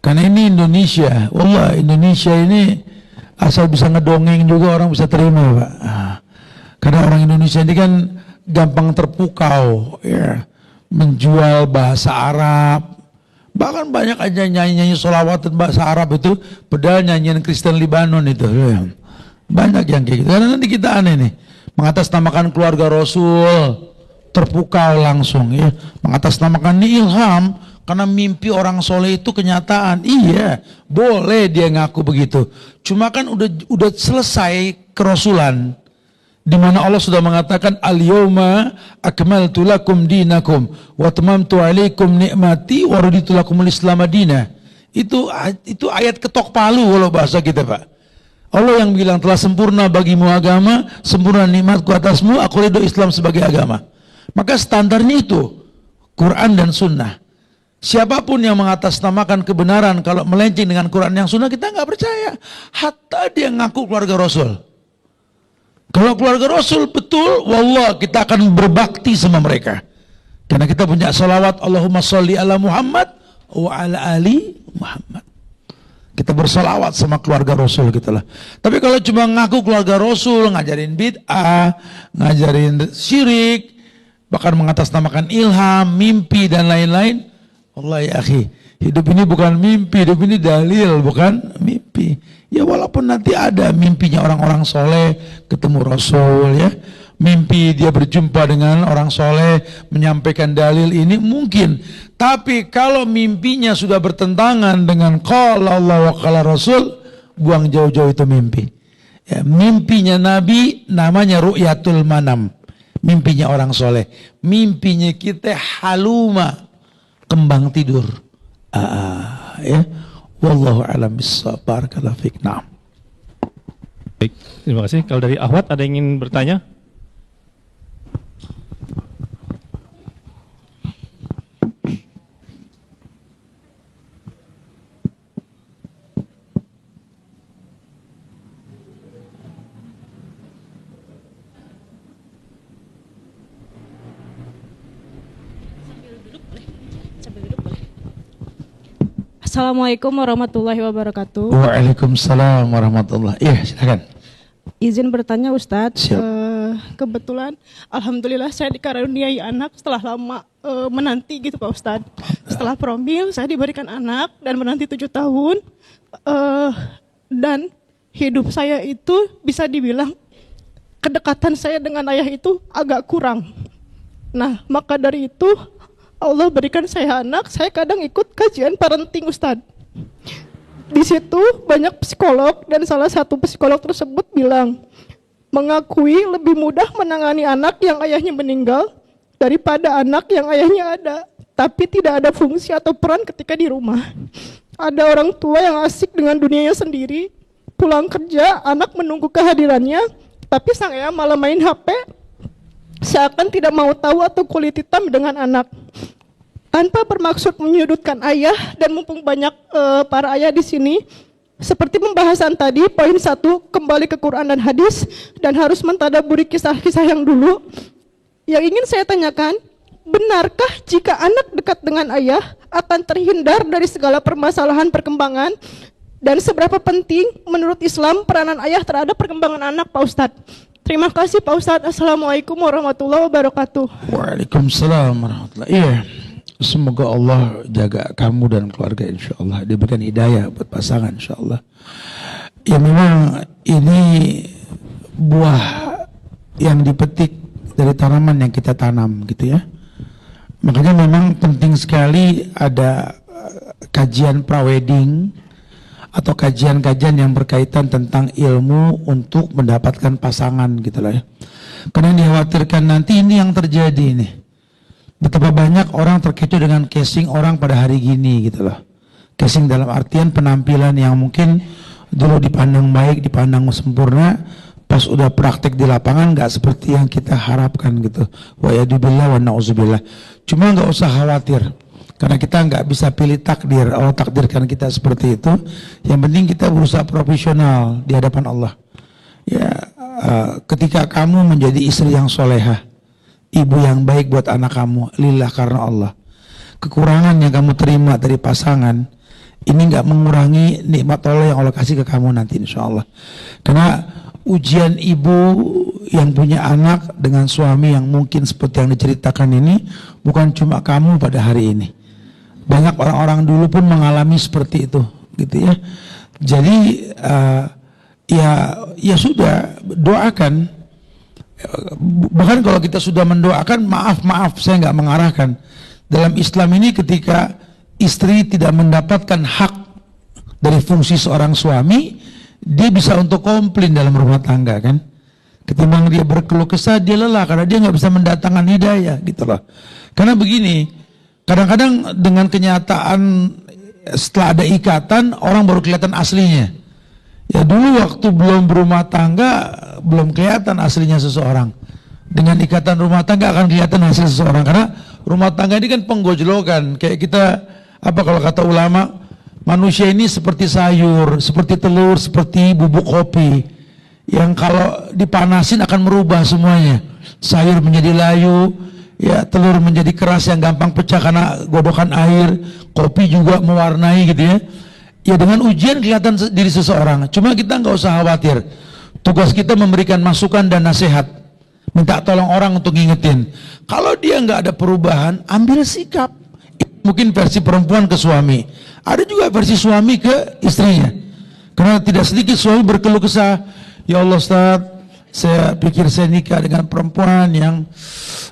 Speaker 1: Karena ini Indonesia, wallah Indonesia ini asal bisa ngedongeng juga orang bisa terima Pak. Karena orang Indonesia ini kan gampang terpukau, ya, menjual bahasa Arab, bahkan banyak aja nyanyi-nyanyi sholawat bahasa Arab itu, padahal nyanyian Kristen Libanon itu, ya. Banyak yang kayak gitu. Karena nanti kita aneh nih, mengatasnamakan keluarga Rasul, terpukau langsung, ya, mengatasnamakan ini ilham, karena mimpi orang soleh itu kenyataan. Iya, boleh dia ngaku begitu. Cuma kan udah selesai kerasulan. Di mana Allah sudah mengatakan al-yauma akmaltu lakum dinakum wa atmamtu alaikum ni'mati wa raditu lakumul islam madina. Itu ayat ketok palu kalau bahasa kita Pak. Allah yang bilang telah sempurna bagimu agama, sempurna nikmatku atasmu, aku ridho Islam sebagai agama. Maka standarnya itu Quran dan Sunnah. Siapapun yang mengatasnamakan kebenaran kalau melenceng dengan Quran yang Sunnah kita nggak percaya. Hatta dia ngaku keluarga Rasul. Kalau keluarga Rasul betul, wallah kita akan berbakti sama mereka. Karena kita punya salawat Allahumma sholli ala Muhammad wa ala ali Muhammad. Kita bersalawat sama keluarga Rasul gitu lah. Tapi kalau cuma ngaku keluarga Rasul, ngajarin bid'ah, ngajarin syirik, bahkan mengatasnamakan ilham, mimpi dan lain-lain, Allah ya akhi, hidup ini bukan mimpi, hidup ini dalil, bukan mimpi. Ya walaupun nanti ada mimpinya orang-orang soleh ketemu Rasul ya, mimpi dia berjumpa dengan orang soleh menyampaikan dalil ini mungkin. Tapi kalau mimpinya sudah bertentangan dengan qala Allah wa qala Rasul, buang jauh-jauh itu mimpi. Ya, mimpinya Nabi namanya ru'yatul manam. Mimpinya orang soleh. Mimpinya kita haluma, kembang tidur. Ya. Wallahu a'lam bissawab. Barakallahu fiik. Naam.
Speaker 2: Baik, terima kasih. Kalau dari Ahwat ada yang ingin bertanya?
Speaker 5: Assalamualaikum warahmatullahi wabarakatuh.
Speaker 1: Waalaikumsalam warahmatullahi. Iya, silakan.
Speaker 5: Izin bertanya Ustadz.
Speaker 1: Siap.
Speaker 5: Kebetulan, alhamdulillah saya dikaruniai anak setelah lama menanti gitu Pak Ustadz. Setelah promil saya diberikan anak dan menanti 7 tahun. Dan hidup saya itu bisa dibilang kedekatan saya dengan ayah itu agak kurang. Nah, maka dari itu Allah berikan saya anak, saya kadang ikut kajian parenting Ustadz. Di situ banyak psikolog dan salah satu psikolog tersebut bilang mengakui lebih mudah menangani anak yang ayahnya meninggal daripada anak yang ayahnya ada, tapi tidak ada fungsi atau peran ketika di rumah. Ada orang tua yang asik dengan dunianya sendiri, pulang kerja, anak menunggu kehadirannya, tapi sang ayah malah main HP, seakan tidak mau tahu atau quality time dengan anak. Tanpa bermaksud menyudutkan ayah dan mumpung banyak para ayah di sini, seperti pembahasan tadi, poin 1 kembali ke Quran dan hadis dan harus mentadaburi kisah-kisah yang dulu. Yang ingin saya tanyakan, benarkah jika anak dekat dengan ayah akan terhindar dari segala permasalahan perkembangan? Dan seberapa penting menurut Islam peranan ayah terhadap perkembangan anak, Pak Ustadz? Terima kasih Pak Ustadz. Assalamualaikum warahmatullahi wabarakatuh.
Speaker 1: Waalaikumsalam warahmatullahi. Iya. Semoga Allah jaga kamu dan keluarga, insya Allah. Dia berikan hidayah buat pasangan, insya Allah. Ya memang ini buah yang dipetik dari tanaman yang kita tanam gitu ya. Makanya memang penting sekali ada kajian prawedding atau kajian-kajian yang berkaitan tentang ilmu untuk mendapatkan pasangan gitu lah ya. Karena dikhawatirkan nanti ini yang terjadi nih. Betapa banyak orang terkecoh dengan casing orang pada hari gini gitu loh. Casing dalam artian penampilan yang mungkin dulu dipandang baik, dipandang sempurna, pas udah praktek di lapangan nggak seperti yang kita harapkan gitu. Wa yadubillah wa na'udzubillah. Cuma nggak usah khawatir, karena kita nggak bisa pilih takdir. Allah takdirkan kita seperti itu. Yang penting kita berusaha profesional di hadapan Allah. Ya, ketika kamu menjadi istri yang solehah, ibu yang baik buat anak kamu, lillah karena Allah. Kekurangan yang kamu terima dari pasangan ini nggak mengurangi nikmat Allah yang Allah kasih ke kamu nanti, insya Allah. Karena ujian ibu yang punya anak dengan suami yang mungkin seperti yang diceritakan ini bukan cuma kamu pada hari ini. Banyak orang-orang dulu pun mengalami seperti itu, gitu ya. Jadi ya sudah, doakan. Bahkan kalau kita sudah mendoakan, maaf saya nggak mengarahkan. Dalam Islam ini ketika istri tidak mendapatkan hak dari fungsi seorang suami, dia bisa untuk komplain dalam rumah tangga kan. Ketimbang dia berkeluh kesah, dia lelah karena dia nggak bisa mendatangkan hidayah gitu loh. Karena begini, kadang-kadang dengan kenyataan setelah ada ikatan, orang baru kelihatan aslinya. Ya dulu waktu belum berumah tangga belum kelihatan aslinya seseorang. Dengan ikatan rumah tangga akan kelihatan hasil seseorang, karena rumah tangga ini kan penggojlokan. Kayak kita, apa kalau kata ulama, manusia ini seperti sayur, seperti telur, seperti bubuk kopi yang kalau dipanasin akan merubah semuanya. Sayur menjadi layu, ya telur menjadi keras yang gampang pecah karena godokan air, kopi juga mewarnai gitu ya. Ya dengan ujian kelihatan diri seseorang. Cuma kita nggak usah khawatir. Tugas kita memberikan masukan dan nasihat. Minta tolong orang untuk ngingetin. Kalau dia nggak ada perubahan, ambil sikap. Mungkin versi perempuan ke suami. Ada juga versi suami ke istrinya. Karena tidak sedikit suami berkeluh kesah. Ya Allah Ustaz, saya pikir saya nikah dengan perempuan yang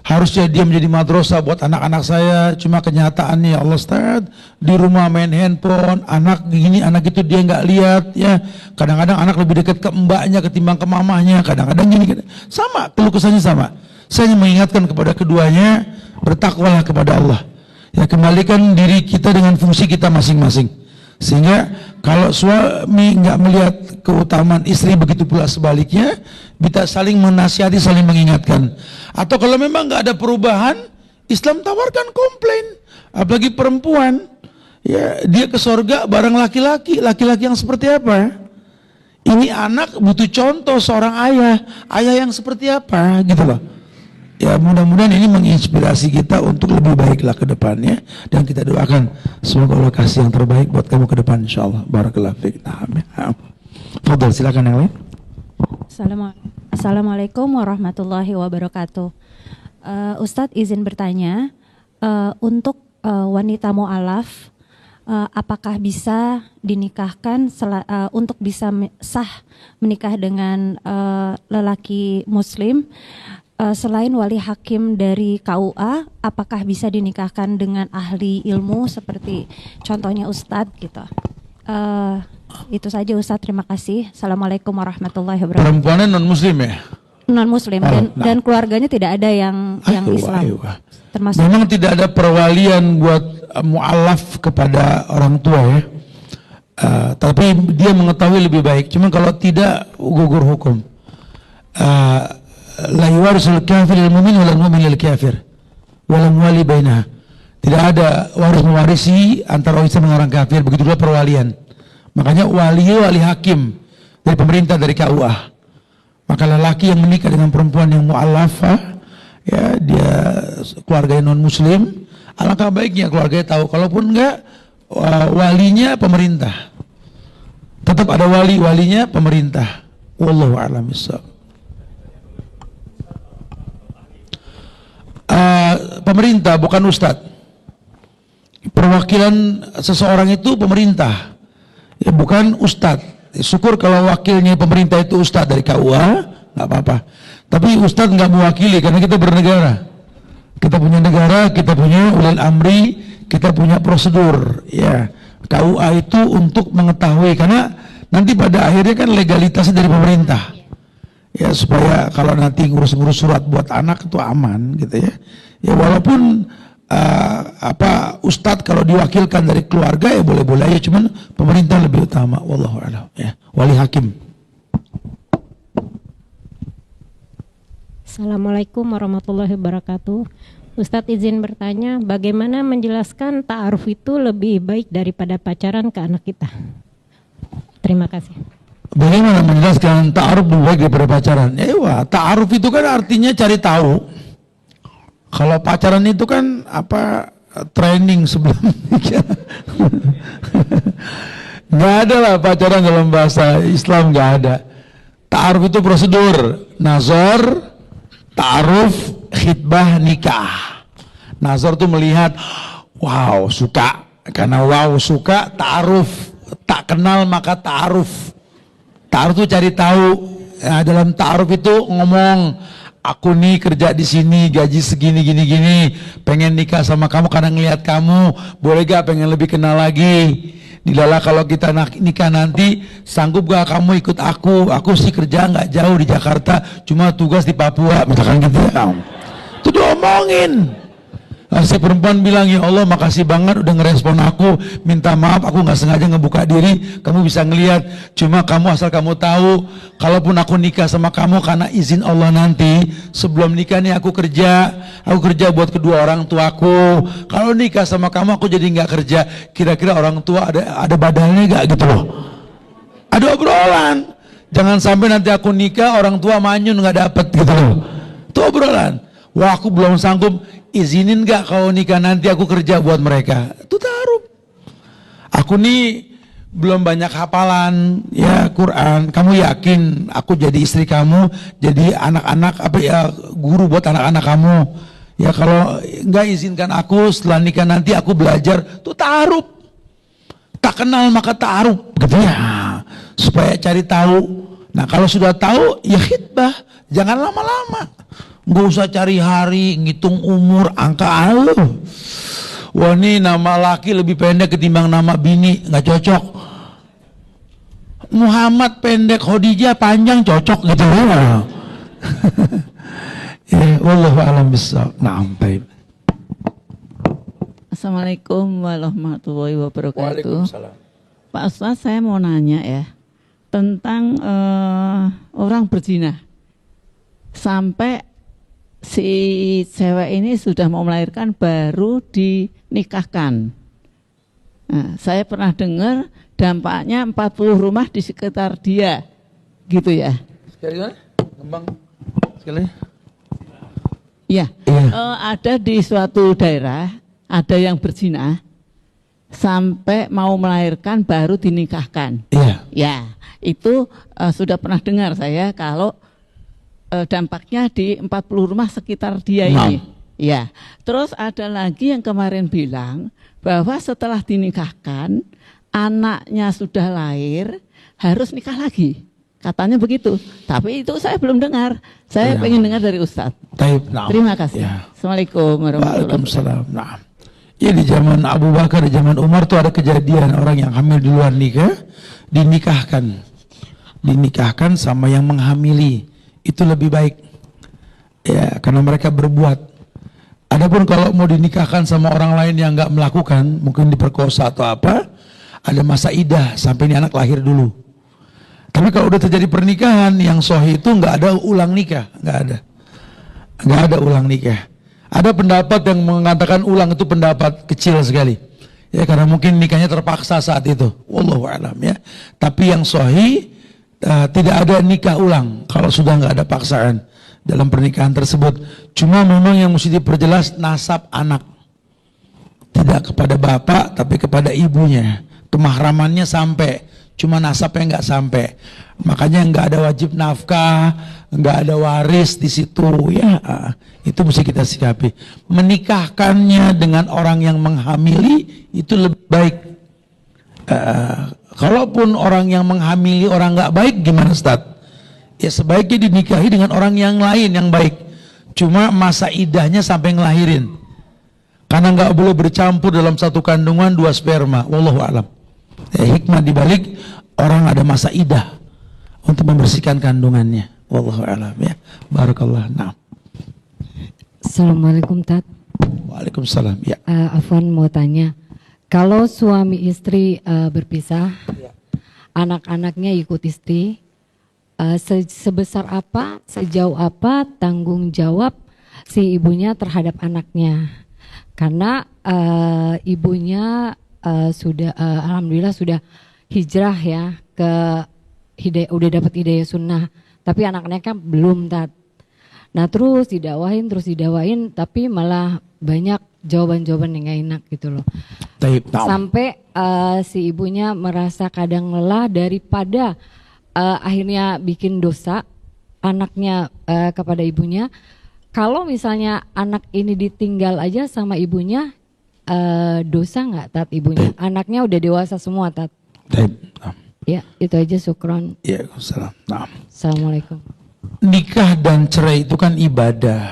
Speaker 1: harusnya dia menjadi madrasah buat anak-anak saya, cuma kenyataannya ya Allah Ustaz, di rumah main handphone, anak gini, anak itu dia nggak lihat ya. Kadang-kadang anak lebih dekat ke mbaknya ketimbang ke mamahnya, kadang-kadang gini, sama, keluh kesahnya sama. Saya ingin mengingatkan kepada keduanya, bertakwalah kepada Allah. Ya, kembalikan diri kita dengan fungsi kita masing-masing. Sehingga kalau suami nggak melihat keutamaan istri, begitu pula sebaliknya, kita saling menasihati, saling mengingatkan. Atau kalau memang nggak ada perubahan, Islam tawarkan komplain. Apalagi perempuan, ya dia ke sorga bareng laki-laki. Laki-laki yang seperti apa? Ini anak butuh contoh seorang ayah yang seperti apa, gitu loh. Ya mudah-mudahan ini menginspirasi kita untuk lebih baiklah ke depannya, dan kita doakan semoga Allah kasih yang terbaik buat kamu ke depan insyaallah. Barakallahu fiik. Fadhil, silakan yang lain.
Speaker 6: Assalamualaikum warahmatullahi wabarakatuh. Ustadz izin bertanya, untuk wanita mu'alaf, apakah bisa dinikahkan untuk bisa sah menikah dengan lelaki muslim? Selain wali hakim dari KUA, apakah bisa dinikahkan dengan ahli ilmu seperti contohnya Ustadz gitu? Itu saja Ustadz, terima kasih. Assalamualaikum warahmatullahi wabarakatuh.
Speaker 1: Perempuannya non muslim ya?
Speaker 6: Non muslim dan keluarganya tidak ada yang Islam. Termasuk
Speaker 1: memang tidak ada perwalian buat mu'alaf kepada orang tua ya. Tapi dia mengetahui lebih baik. Cuma kalau tidak, gugur hukum. La yuwarisul kafir lil mu'min wal mu'min lil kafir wal muwali bainaha. Tidak ada waris mewarisi antara orang Islam dengan orang kafir, begitu juga perwalian. Makanya wali hakim dari pemerintah, dari KUA. Maka lelaki yang menikah dengan perempuan yang mu'allafah, ya dia keluarganya non muslim, alangkah baiknya keluarganya tahu. Kalaupun enggak, walinya pemerintah. Tetap ada walinya pemerintah. Wallahu a'lam bishawab. Pemerintah bukan ustadz. Perwakilan seseorang itu pemerintah, ya bukan ustadz. Syukur kalau wakilnya pemerintah itu ustadz dari KUA, nggak apa-apa. Tapi ustadz nggak mewakili karena kita bernegara. Kita punya negara, kita punya ulil amri, kita punya prosedur. Ya, KUA itu untuk mengetahui, karena nanti pada akhirnya kan legalitasnya dari pemerintah. Ya supaya kalau nanti ngurus-ngurus surat buat anak itu aman gitu ya. Ya walaupun ustadz kalau diwakilkan dari keluarga ya boleh-boleh aja, cuman pemerintah lebih utama. Wallahu a'lam ya. Wali hakim.
Speaker 7: Assalamualaikum warahmatullahi wabarakatuh. Ustadz izin bertanya, bagaimana menjelaskan ta'aruf itu lebih baik daripada pacaran ke anak kita? Terima kasih.
Speaker 1: Bagaimana menjelaskan ta'aruf lebih baik daripada pacaran? Ya ta'aruf itu kan artinya cari tahu. Kalau pacaran itu kan training sebelum nikah. Nggak ada lah pacaran dalam bahasa Islam, nggak ada. Ta'aruf itu prosedur, nazar, ta'aruf, khitbah, nikah. Nazar itu melihat, wow suka, karena wow suka, ta'aruf, tak kenal maka ta'aruf. Ta'aruf itu cari tahu. Nah, dalam ta'aruf itu ngomong, aku nih kerja di sini, gaji segini, gini, pengen nikah sama kamu karena ngelihat kamu, boleh gak pengen lebih kenal lagi? Dilala kalau kita nikah nanti, sanggup gak kamu ikut aku sih kerja nggak jauh di Jakarta, cuma tugas di Papua, misalkan gitu ya. Itu diomongin. Si perempuan bilang, ya Allah makasih banget udah ngerespon aku, minta maaf aku nggak sengaja ngebuka diri, kamu bisa ngelihat, cuma kamu asal kamu tahu, kalaupun aku nikah sama kamu karena izin Allah nanti, sebelum nikah nih aku kerja buat kedua orang tuaku, kalau nikah sama kamu aku jadi nggak kerja, kira-kira orang tua ada badalnya nggak gitu loh, ada obrolan, jangan sampai nanti aku nikah orang tua manyun nggak dapet gitu loh, itu obrolan. Wah aku belum sanggup, izinin gak kalau nikah nanti aku kerja buat mereka. Itu ta'aruf. Aku nih belum banyak hafalan ya Quran. Kamu yakin aku jadi istri kamu, jadi anak-anak guru buat anak-anak kamu. Ya kalau nggak izinkan aku setelah nikah nanti aku belajar. Itu ta'aruf. Tak kenal maka ta'aruf gitu ya. Supaya cari tahu Nah kalau sudah tahu ya khitbah, jangan lama-lama. Nggak usah cari hari, ngitung umur, angka wah ini nama laki lebih pendek ketimbang nama bini, nggak cocok. Muhammad pendek, Khadijah panjang, cocok gitu ya. Ya, wallahu a'lam bishawab. Na'am, baik.
Speaker 8: Assalamualaikum warahmatullahi wabarakatuh.
Speaker 1: Waalaikumsalam.
Speaker 8: Pak Ustadz, saya mau nanya ya tentang orang berzina sampai si cewek ini sudah mau melahirkan baru dinikahkan. Nah, saya pernah dengar dampaknya 40 rumah di sekitar dia, gitu ya.
Speaker 1: Sekali mana? Kembang. Sekali.
Speaker 8: Ya, ada di suatu daerah ada yang berzina sampai mau melahirkan baru dinikahkan.
Speaker 1: Iya.
Speaker 8: Ya, itu sudah pernah dengar saya kalau dampaknya di 40 rumah sekitar dia ini. Ya. Terus ada lagi yang kemarin bilang bahwa setelah dinikahkan anaknya sudah lahir harus nikah lagi. Katanya begitu. Tapi itu saya belum dengar. Saya pengen dengar dari Ustadz. Terima kasih.
Speaker 1: Ya.
Speaker 8: Assalamualaikum warahmatullahi wabarakatuh.
Speaker 1: Waalaikumsalam. Nah. Ya di zaman Abu Bakar, di zaman Umar tuh ada kejadian orang yang hamil di luar nikah dinikahkan sama yang menghamili, itu lebih baik ya karena mereka berbuat. Adapun kalau mau dinikahkan sama orang lain yang nggak melakukan, mungkin diperkosa atau apa, ada masa idah sampai ini anak lahir dulu. Tapi kalau udah terjadi pernikahan yang sahih itu nggak ada ulang nikah, nggak ada ulang nikah. Ada pendapat yang mengatakan ulang itu pendapat kecil sekali. Ya karena mungkin nikahnya terpaksa saat itu. Wallahu a'lam ya. Tapi yang sahih tidak ada nikah ulang kalau sudah nggak ada paksaan dalam pernikahan tersebut. Cuma memang yang mesti diperjelas nasab anak. Tidak kepada bapak tapi kepada ibunya. Kemahramannya sampai, cuma nasabnya nggak sampai. Makanya nggak ada wajib nafkah, nggak ada waris di situ ya. Itu mesti kita sikapi. Menikahkannya dengan orang yang menghamili itu lebih baik. Kalaupun orang yang menghamili orang nggak baik gimana Ustaz? Ya sebaiknya dinikahi dengan orang yang lain yang baik. Cuma masa idahnya sampai ngelahirin. Karena nggak boleh bercampur dalam satu kandungan dua sperma. Wallahu a'lam. Hikmah dibalik orang ada masa idah untuk membersihkan kandungannya. Wallahu a'lam ya. Barakallah. Nah.
Speaker 9: Assalamualaikum Tat.
Speaker 1: Waalaikumsalam ya.
Speaker 9: Afwan mau tanya, kalau suami istri berpisah, anak-anaknya ikut istri, sebesar apa, sejauh apa tanggung jawab si ibunya terhadap anaknya? Karena ibunya sudah alhamdulillah sudah hijrah ya ke hidayah, udah dapat hidayah sunnah, tapi anak-anaknya kan belum Tat. Nah terus didakwain tapi malah banyak jawaban-jawaban yang gak enak gitu loh. Sampai si ibunya merasa kadang lelah daripada akhirnya bikin dosa anaknya kepada ibunya. Kalau misalnya anak ini ditinggal aja sama ibunya, dosa nggak Tat ibunya? Anaknya udah dewasa semua Tat. Ya itu aja, syukron.
Speaker 1: Ya,
Speaker 9: Assalamualaikum.
Speaker 1: Nikah dan cerai itu kan ibadah,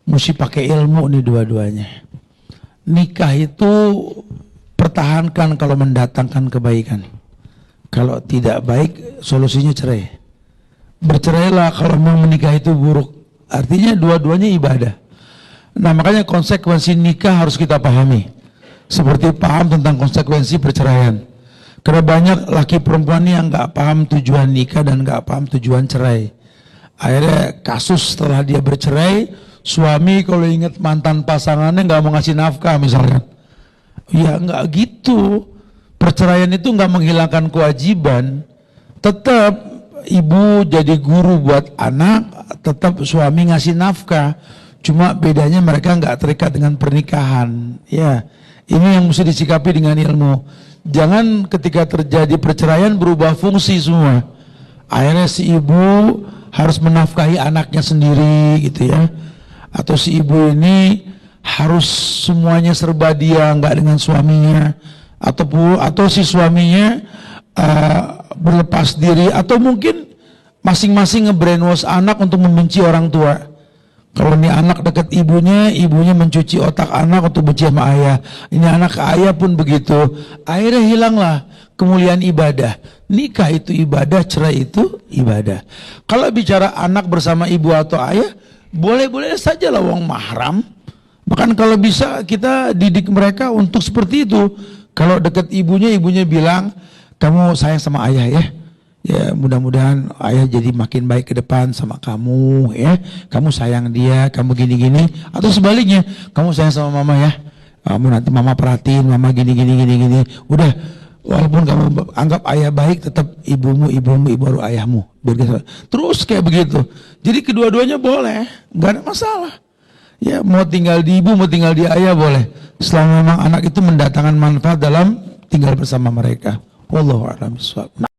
Speaker 1: mesti pakai ilmu nih dua-duanya. Nikah itu pertahankan kalau mendatangkan kebaikan. Kalau tidak baik, solusinya cerai. Bercerailah kalau mau menikah itu buruk. Artinya dua-duanya ibadah. Nah makanya konsekuensi nikah harus kita pahami. Seperti paham tentang konsekuensi perceraian. Karena banyak laki perempuan yang nggak paham tujuan nikah dan nggak paham tujuan cerai. Akhirnya kasus setelah dia bercerai, suami kalau ingat mantan pasangannya nggak mau ngasih nafkah misalkan. Ya nggak gitu. Perceraian itu nggak menghilangkan kewajiban. Tetap ibu jadi guru buat anak, tetap suami ngasih nafkah. Cuma bedanya mereka nggak terikat dengan pernikahan. Ya, ini yang mesti disikapi dengan ilmu. Jangan ketika terjadi perceraian berubah fungsi semua. Akhirnya si ibu harus menafkahi anaknya sendiri gitu ya. Atau si ibu ini harus semuanya serba dia, nggak dengan suaminya. Atau si suaminya berlepas diri. Atau mungkin masing-masing nge-brainwash anak untuk membenci orang tua. Kalau ini anak dekat ibunya, ibunya mencuci otak anak untuk benci sama ayah. Ini anak ke ayah pun begitu. Akhirnya hilanglah kemuliaan ibadah. Nikah itu ibadah, cerai itu ibadah. Kalau bicara anak bersama ibu atau ayah, boleh-boleh saja lah wong mahram. Bahkan kalau bisa kita didik mereka untuk seperti itu. Kalau dekat ibunya, ibunya bilang, kamu sayang sama ayah ya. Ya mudah-mudahan ayah jadi makin baik ke depan sama kamu ya. Kamu sayang dia, kamu gini-gini. Atau sebaliknya, kamu sayang sama mama ya. Kamu nanti mama perhatiin, mama gini-gini. Udah, walaupun kamu anggap ayah baik, tetap ibumu baru ayahmu. Terus kayak begitu. Jadi kedua-duanya boleh, nggak ada masalah. Ya mau tinggal di ibu, mau tinggal di ayah boleh. Selama memang anak itu mendatangkan manfaat dalam tinggal bersama mereka. Wallahu a'lam bishawab.